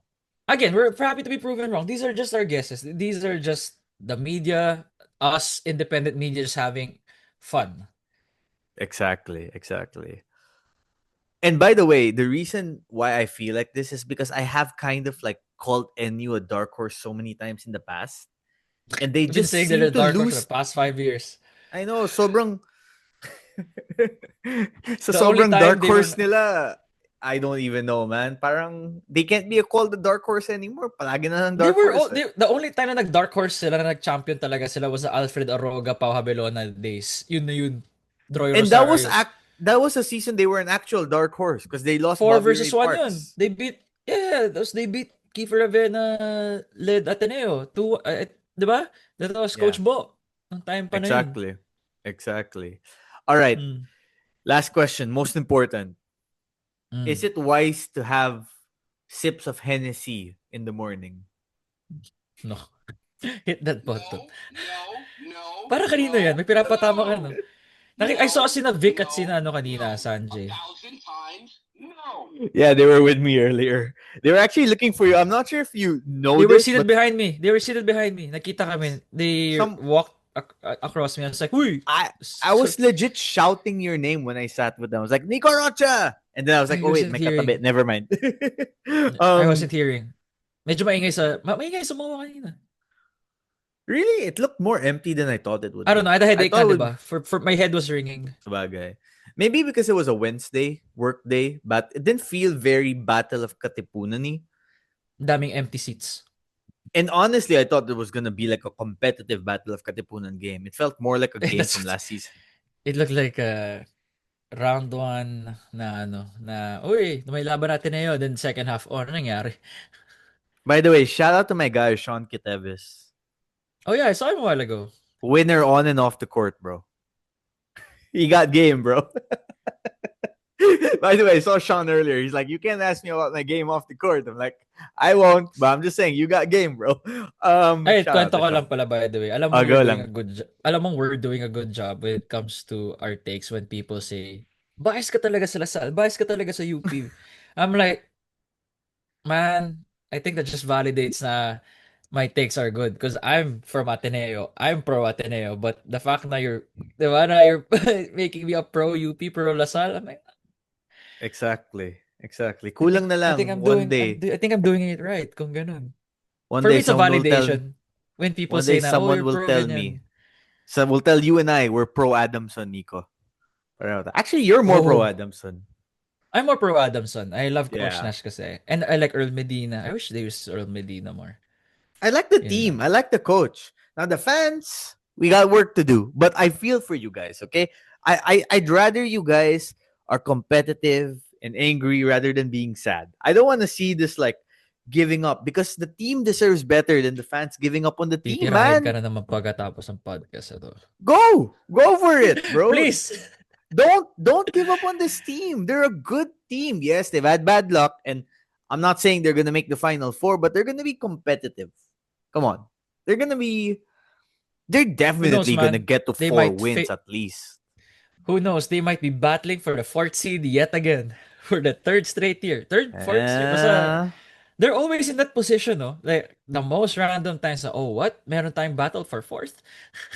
Again, we're happy to be proven wrong. These are just our guesses. These are just the media, us independent media just having fun. Exactly, exactly. And by the way, the reason why I feel like this is because I have kind of like called NU a dark horse so many times in the past. And they I've been just saying they're seem a to dark horse for the lose. past 5 years. I know, sobrang sa The only sobrang time dark they were horse nila, I don't even know, man. Parang they can't be called the dark horse anymore. Palagi na ng they dark were horse. Eh. the only time na nag dark horse sila na nag-champion talaga sila was the Alfred Aroga Pau Habelona days. Yun na yun. Troy And Rosario. that was a season they were an actual dark horse because they lost 4 Bobby Ray versus 1 yun. Parks. They beat they beat Kiefer Ravena led Ateneo. 2 di ba? That was Yeah, Coach Bo. Nung time pa na yun. exactly. Exactly. All right. Mm. Last question, most important. Is Mm. it wise to have sips of Hennessy in the morning? No. Hit that button. No. Para kanino yan? May pinapatama ka, no? I saw sina Vic at sina kanina, A Sanjay. 1,000 times no. Yeah, they were with me earlier. They were actually looking for you. I'm not sure if you know They were this, seated but behind me. Nakita kami. They some walked across me. I was like, "Uy!" I was legit shouting your name when I sat with them. I was like, Nico Rocha! And then I was like, I oh wait, wasn't may katabi. hearing. Never mind. I wasn't hearing. Medyo maingay sa mga kanina. Really? It looked more empty than I thought it would I don't be. know. I had a I headache thought nga, it di would ba? For my head was ringing. Sabagay. Maybe because it was a Wednesday, work day, but it didn't feel very Battle of Katipunan-y. Daming empty seats. And honestly, I thought it was gonna be like a competitive Battle of Katipunan game. It felt more like a game from last season. It looked like a round 1 na uy, may laban natin na yun. Then second half, ano nangyari? By the way, shout out to my guy, Sean Kitevis. Oh yeah, I saw him a while ago. Winner on and off the court, bro. He got game, bro. By the way, I saw Sean earlier. He's like, you can't ask me about my game off the court. I'm like, I won't, but I'm just saying, you got game, bro. Ay, Shout out kwento to ko Sean. lang pala by the way. Alam mo we're doing a good job when it comes to our takes when people say, bias ka talaga sa Lasal, bias ka talaga sa UP. I'm like, man, I think that just validates na my takes are good because I'm from Ateneo. I'm pro Ateneo, but the fact na you're making me a pro UP, pro Lasal, I'm like, Exactly. Kulang na I think lang I'm one doing day. I think I'm doing it right kung ganun. One For me, day it's a someone will tell validation when people one day say na, oh, someone you're will pro tell me. ganyan. So we'll tell you and I we're pro Adamson, Nico. Actually, you're more pro Oh, Adamson. I'm more pro Adamson. I love Coach Yeah. Nash kasi. And I like Earl Medina. I wish they used Earl Medina more. I like the Yun team. lang. I like the coach. Now the fans, we got work to do. But I feel for you guys, okay? I'd rather you guys are competitive and angry rather than being sad. I don't want to see this like giving up because the team deserves better than the fans giving up on the team, Titirahin ka man. na naman pagkatapos ng podcast ito. Go for it, bro. Please! Don't give up on this team. They're a good team. Yes, they've had bad luck, and I'm not saying they're gonna make the final four, but they're gonna be competitive. Come on, they're gonna be. They're Who knows, definitely gonna man? get to They 4 might wins at least. Who knows? They might be battling for the fourth seed yet again. For the third straight year. Fourth year. Basta, Uh, they're always in that position, no? Like, the most random times na, oh, what? Meron tayong battle for fourth?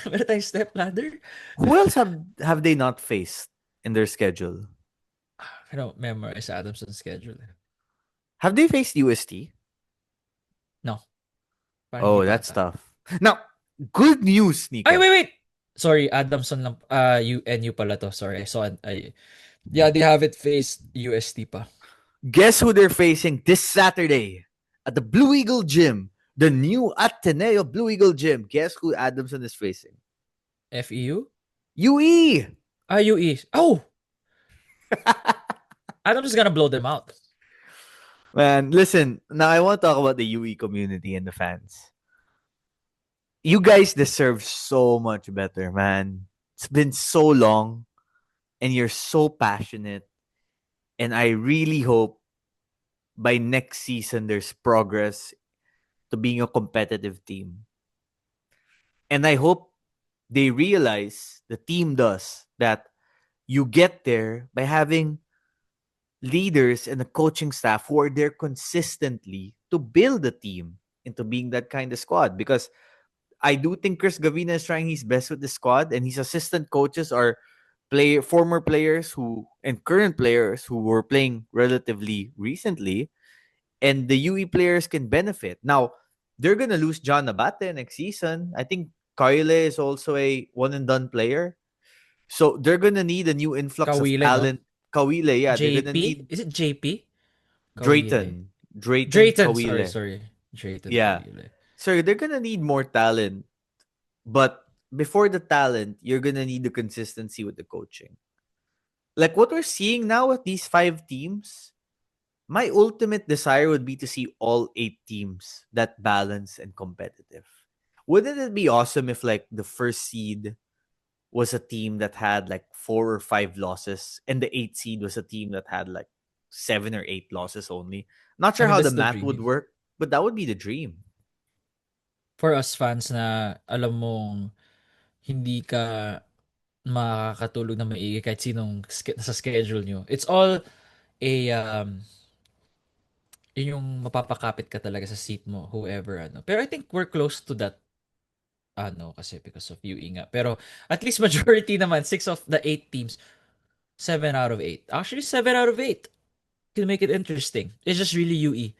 Meron tayong step ladder? who else have they not faced in their schedule? I don't memorize Adamson's schedule. Have they faced UST? No. Parang Oh, hindi pa that's ata. tough. Now, good news, Nico. Ay, wait! Sorry, Adamson lang. NU pala to. Sorry, I saw it. Yeah, they haven't faced UST pa. Guess who they're facing this Saturday at the Blue Eagle Gym, the new Ateneo Blue Eagle Gym. Guess who Adamson is facing? FEU? UE. UE. Oh! Adamson's gonna blow them out. Man, listen. Now I want to talk about the UE community and the fans. You guys deserve so much better, man. It's been so long, and you're so passionate. And I really hope by next season there's progress to being a competitive team. And I hope they realize, the team does, that you get there by having leaders and a coaching staff who are there consistently to build the team into being that kind of squad. Because I do think Chris Gavina is trying his best with the squad, and his assistant coaches are former players who and current players who were playing relatively recently, and the UE players can benefit. Now, they're gonna lose John Abate next season. I think Kyle is also a one and done player. So they're gonna need a new influx of Kawile, no? talent. Kawile, yeah, they're gonna JP? need Is it JP? Kawile. Drayton Drayton, sorry, Kawile. sorry. Drayton Yeah. Kawile. So they're gonna need more talent. But before the talent, you're gonna need the consistency with the coaching. Like what we're seeing now with these 5 teams, my ultimate desire would be to see all 8 teams that balanced and competitive. Wouldn't it be awesome if like the first seed was a team that had like 4 or 5 losses and the 8th seed was a team that had like 7 or 8 losses only? Not I sure mean, how the that's the math would dream. work, but that would be the dream. For us fans na alam mong hindi ka makakatulog na maigi kahit sinong nasa schedule nyo. It's all a, yun yung mapapakapit ka talaga sa seat mo, whoever, ano. Pero I think we're close to that, kasi because of UE nga. Pero at least majority naman, 6 of the 8 teams, 7 out of 8. Actually, 7 out of 8 can make it interesting. It's just really UE.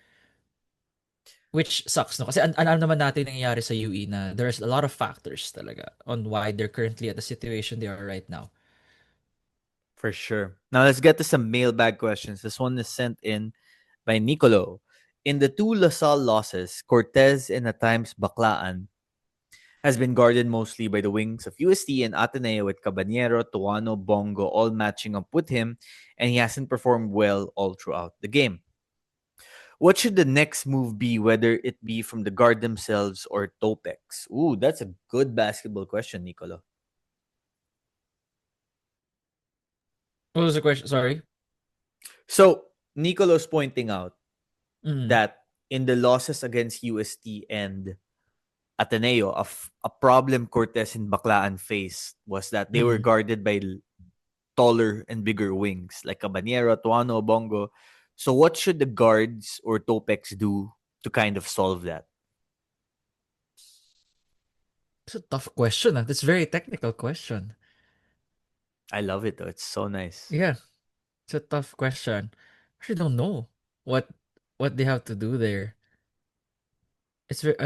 Which sucks, no? Kasi alam naman natin nangyayari sa UE na there's a lot of factors talaga on why they're currently at the situation they are right now. For sure. Now let's get to some mailbag questions. This one is sent in by Nicolo. In the 2 LaSalle losses, Cortez and at times Baclaan has been guarded mostly by the wings of UST and Ateneo, with Cabanero, Tuano, Bongo all matching up with him, and he hasn't performed well all throughout the game. What should the next move be, whether it be from the guard themselves or Topex? Ooh, that's a good basketball question, Nicolo. What was the question? Sorry. So, Nicolo's pointing out Mm. that in the losses against UST and Ateneo, a problem Cortez and Baclaan faced was that they were guarded by taller and bigger wings like Cabanero, Tuano, Bongo. So what should the guards or Topex do to kind of solve that? It's a tough question. That's a very technical question. I love it though. It's so nice. Yeah, it's a tough question. I actually don't know what they have to do there. It's very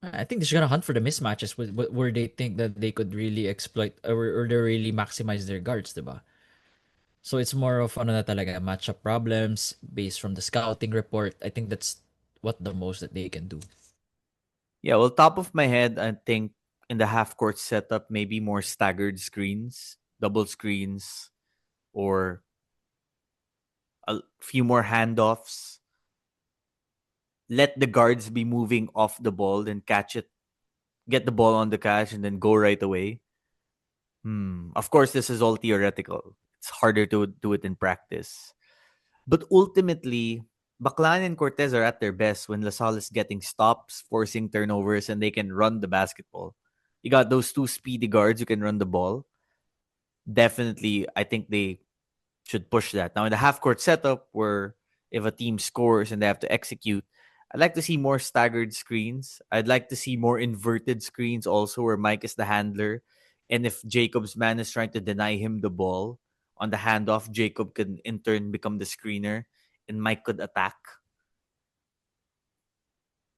I think they're just gonna hunt for the mismatches where they think that they could really exploit or they really maximize their guards, diba? So it's more of na talaga matchup problems based from the scouting report. I think that's what the most that they can do. Yeah, well, top of my head, I think in the half court setup, maybe more staggered screens, double screens, or a few more handoffs, let the guards be moving off the ball, then catch it, get the ball on the catch, and then go right away. Of course, this is all theoretical. It's harder to do it in practice. But ultimately, Baclan and Cortez are at their best when Lasal is getting stops, forcing turnovers, and they can run the basketball. You got those two speedy guards who can run the ball. Definitely, I think they should push that. Now, in the half court setup, where if a team scores and they have to execute, I'd like to see more staggered screens. I'd like to see more inverted screens also, where Mike is the handler. And if Jacob's man is trying to deny him the ball on the handoff, Jacob can in turn become the screener and Mike could attack.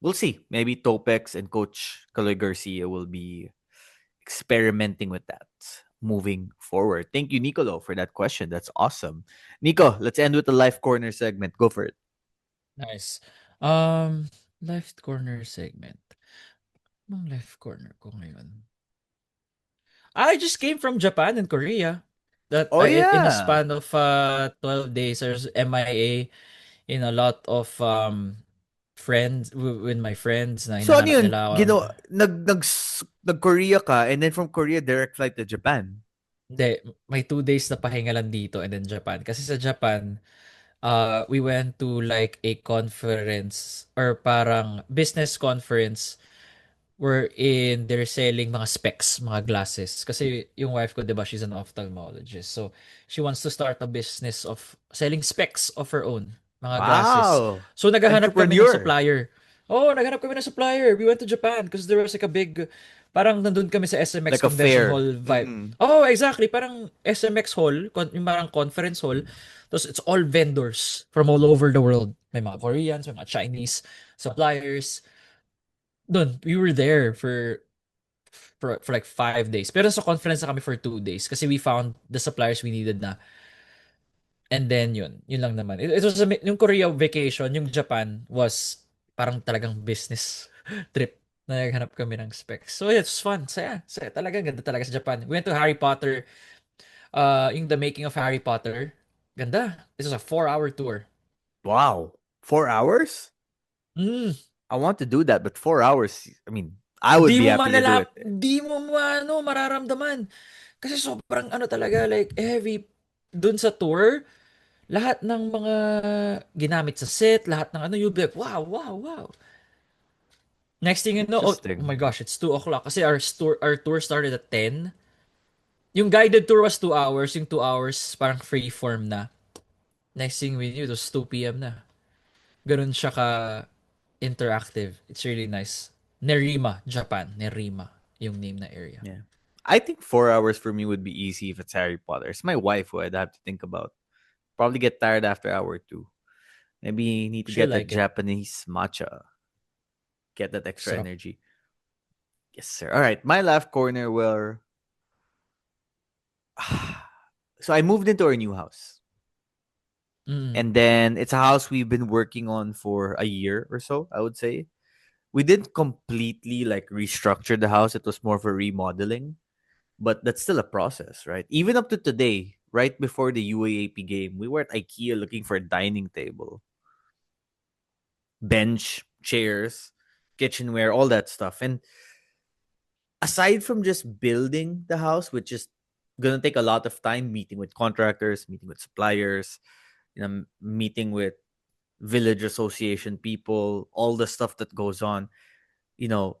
We'll see. Maybe Topex and Coach Kaloy Garcia will be experimenting with that moving forward. Thank you, Nicolo, for that question. That's awesome. Nico, let's end with the life corner segment. Go for it. Nice. Left corner segment. Anong left corner ko ngayon? I just came from Japan and Korea. That Oh in a yeah. span of 12 days, I was MIA in a lot of friends with my friends na So ano hinahanap yun? nila ako. Nag-Korea ka and then from Korea direct flight to Japan. Hindi, may 2 days na pahinga lang dito and then Japan. Kasi sa Japan, we went to like a conference or parang business conference wherein they're selling mga specs, mga glasses. Kasi yung wife ko, di ba, she's an ophthalmologist. So, she wants to start a business of selling specs of her own, mga glasses. Wow. So, naghahanap kami ng Entrepreneur. supplier. Oh, naghanap kami ng supplier. We went to Japan because there was like a big, parang nandun kami sa SMX Like a Convention fair. Hall vibe. Oh, exactly. Parang SMX Hall, yung parang conference hall. Tapos, it's all vendors from all over the world. May mga Koreans, may mga Chinese suppliers. Doon, we were there for like 5 days. Pero sa conference na kami for 2 days kasi we found the suppliers we needed na. And then yun lang naman. It was yung Korea vacation, yung Japan was parang talagang business trip. Naghanap kami ng specs. So it's fun. Saya. Talagang ganda talaga sa Japan. We went to Harry Potter, yung the making of Harry Potter. Ganda. This was a 4-hour tour. Wow. 4 hours? Mm. I want to do that, but 4 hours, I mean, I would be happy to do it. Di mo mararamdaman. Kasi sobrang ano talaga, like heavy dun sa tour. Lahat ng mga ginamit sa set, lahat ng ano, you'll be like, wow. Next thing you know, oh my Interesting. gosh, it's 2 o'clock. Kasi our tour started at 10. Yung guided tour was 2 hours. Yung 2 hours, parang free form na. Next thing we knew, it was 2 p.m. na. Ganun siya ka interactive. It's really nice. Nerima, Japan. Nerima, yung name na area. Yeah. I think 4 hours for me would be easy if it's Harry Potter. It's my wife who I'd have to think about. Probably get tired after hour two. Maybe need to She'll get that like it. Japanese matcha. Get that extra Sarap. energy. Yes, sir. All right. My left corner where so I moved into our new house. And then it's a house we've been working on for a year or so, I would say. We didn't completely like restructure the house. It was more for remodeling. But that's still a process, right? Even up to today, right before the UAAP game, we were at IKEA looking for a dining table, bench, chairs, kitchenware, all that stuff. And aside from just building the house, which is gonna take a lot of time, meeting with contractors, meeting with suppliers, meeting with village association people, all the stuff that goes on, you know,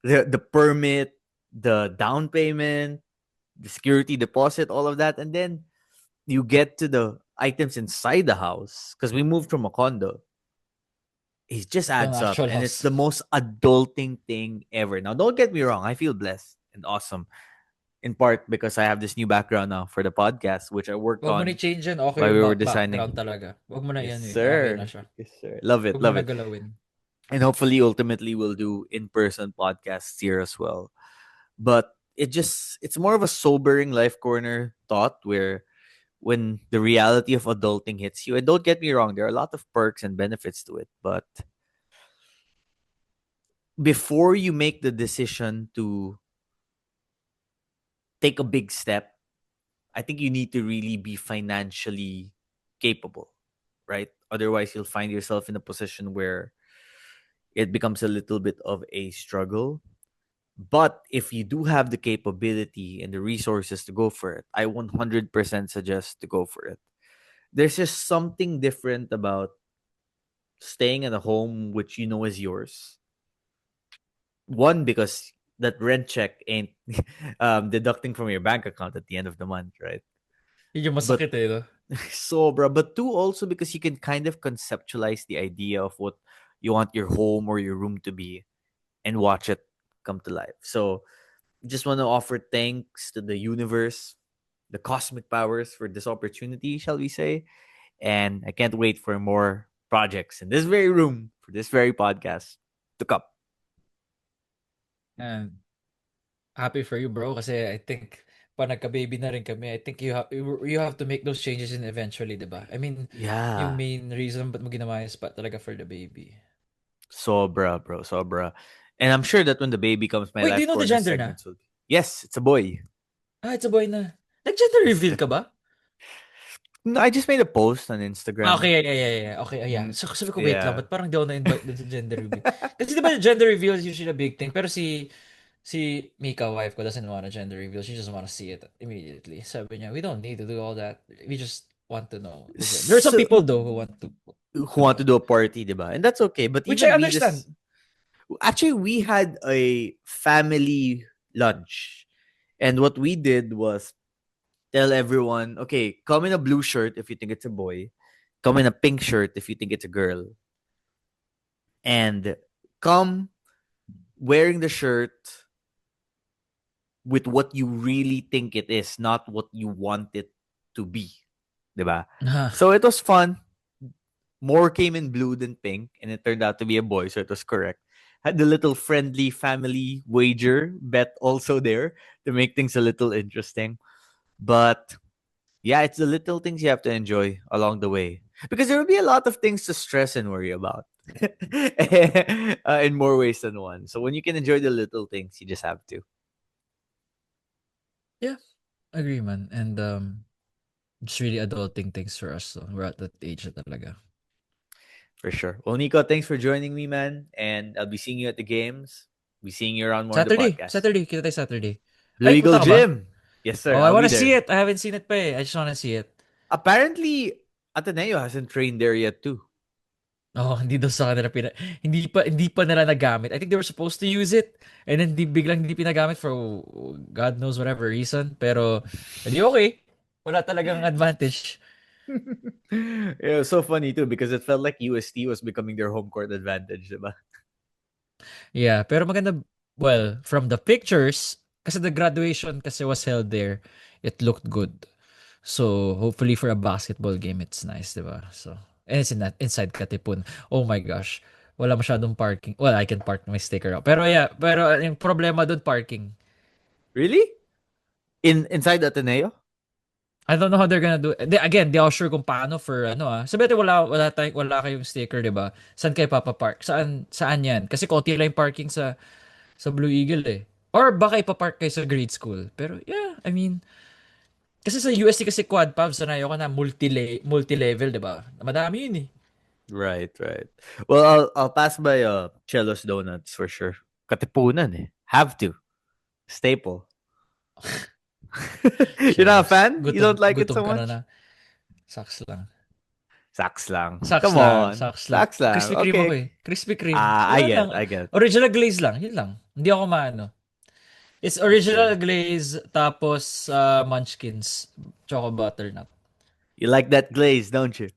the permit, the down payment, the security deposit, all of that, and then you get to the items inside the house because we moved from a condo. It just Yung adds up, actual and it's house. the most adulting thing ever. Now, don't get me wrong, I feel blessed and awesome in part because I have this new background now for the podcast, which I worked Wag mo on na change yan. Okay while yung we were background designing. talaga. Wag mo na Yes, yan eh. Okay na sir. siya. Yes, sir. Love it. Wag mo Love na it. galawin. And hopefully, ultimately, we'll do in-person podcasts here as well. But it's more of a sobering life corner thought where when the reality of adulting hits you, and don't get me wrong, there are a lot of perks and benefits to it, but before you make the decision to take a big step, I think you need to really be financially capable, right? Otherwise, you'll find yourself in a position where it becomes a little bit of a struggle. But if you do have the capability and the resources to go for it, I 100% suggest to go for it. There's just something different about staying in a home which you know is yours. One, because that rent check ain't deducting from your bank account at the end of the month, right? Yun yung But masakit eh, no? sobra. But two, also because you can kind of conceptualize the idea of what you want your home or your room to be and watch it come to life. So just want to offer thanks to the universe, the cosmic powers for this opportunity, shall we say. And I can't wait for more projects in this very room for this very podcast to come. And happy for you, bro, kasi I think pa nagka-baby na rin kami, I think you have to make those changes in eventually, 'di ba? I mean, yung Yeah. main reason ba't mo ginawa is pa talaga for the baby. Sobra, bro. Sobra. And I'm sure that when the baby comes, my Wait, do you life know the corner gender na? segments will be. Yes, it's a boy. It's a boy na. Nag-gender reveal ka ba? No, I just made a post on Instagram. Okay, yeah. Okay, yeah. Mm, So, sabi ko, wait lang, yeah. ba't parang di ako na-invite dun sa gender reveal? Kasi di ba gender reveal is usually a big thing, pero si Mika, wife ko, doesn't want a gender reveal. She just want to see it immediately. Sabi niya, we don't need to do all that. We just want to know the gender. There are some So, people though who want who to want to know. do a party, diba? And that's okay. But Which I even me, understand. this actually we had a family lunch, and what we did was tell everyone, okay, come in a blue shirt if you think it's a boy, come in a pink shirt if you think it's a girl, and come wearing the shirt with what you really think it is, not what you want it to be. Diba? So it was fun. More came in blue than pink, and it turned out to be a boy, so it was correct. Had the little friendly family wager bet also there to make things a little interesting. But yeah, it's the little things you have to enjoy along the way. Because there will be a lot of things to stress and worry about in more ways than one. So when you can enjoy the little things, you just have to. Yeah, agree, man. And it's really adulting things for us. So we're at that age na talaga. For sure. Well, Nico, thanks for joining me, man. And I'll be seeing you at the games. Be seeing you around more on the podcast. Saturday. Kita tayo Saturday. Blue Ay, Eagle punta ka ba? Gym. Yes, sir. Oh, I I'll be wanna see there. it. I haven't seen it pa eh. I just wanna see it. Apparently, Ateneo hasn't trained there yet too. Oh, hindi daw sa kanila hindi pa nila nagamit. I think they were supposed to use it and then biglang hindi pinagamit for God knows whatever reason. Pero hindi okay. Wala talagang advantage. It was so funny too because it felt like UST was becoming their home court advantage, diba? Yeah, pero maganda, well, from the pictures, kasi the graduation kasi was held there, it looked good. So, hopefully for a basketball game, it's nice, di ba? So, and it's inside Katipun. Oh my gosh. Wala masyadong parking. Well, I can park my sticker out. Pero yeah, pero yung problema doon, parking. Really? Inside Ateneo? I don't know how they're gonna do it. Again, di ako sure kung paano for ano Sabi natin wala kayong sticker, di ba? Saan kayo papapark? Saan yan? Kasi konti lang yung parking sa Blue Eagle eh. Or baka ipapark kayo sa grade school. Pero yeah, I mean, kasi sa UST kasi quad pub, sanay ako na multi-level, di ba? Madami yun eh. Right. Well, I'll pass by Cello's Donuts for sure. Katipunan eh. Have to. Staple. You're not a fan? You don't like it Gutom so ka na much? na. Saks lang. Saks lang. Saks Come lang. on. Saks lang. Saks lang. Krispy Kreme ako Okay. eh. Krispy Kreme. I Wala lang. get. I get. Original glaze lang. Yun lang. Hindi ako maano. It's For sure. original glaze tapos munchkins. Choco butternut. You like that glaze, don't you?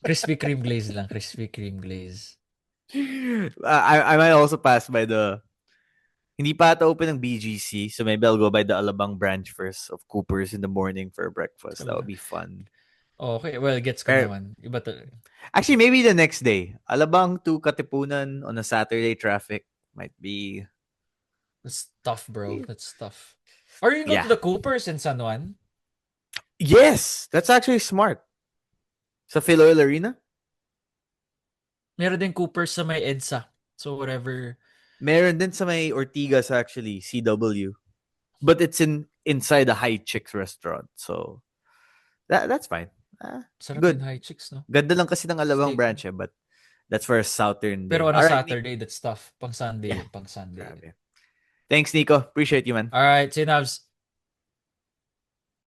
Krispy Kreme glaze lang. Krispy Kreme glaze. I might also pass by the hindi pa ata open ng BGC, so maybe I'll go by the Alabang branch first of Cooper's in the morning for breakfast. That would be fun. Okay, well, gets ko Pero, naman. Iba talaga. actually, maybe the next day. Alabang to Katipunan on a Saturday traffic might be... That's tough, bro. That's tough. Are you going Yeah. to the Coopers in San Juan? Yes! That's actually smart. Sa Philoil Arena? Meron din Coopers sa may EDSA. So, whatever. Meron din sa may Ortigas actually, CW. But it's inside a High Chicks restaurant. So, that's fine. Sarap Good. yung high chicks, no? Ganda lang kasi ng Alabang Steak. branch, but that's for a southern day. Pero on a All right, Nick. Saturday, that's tough. Pang Sunday, Yeah. pang Sunday. Grabe. Thanks, Nico. Appreciate you, man. All right, see you, Navs.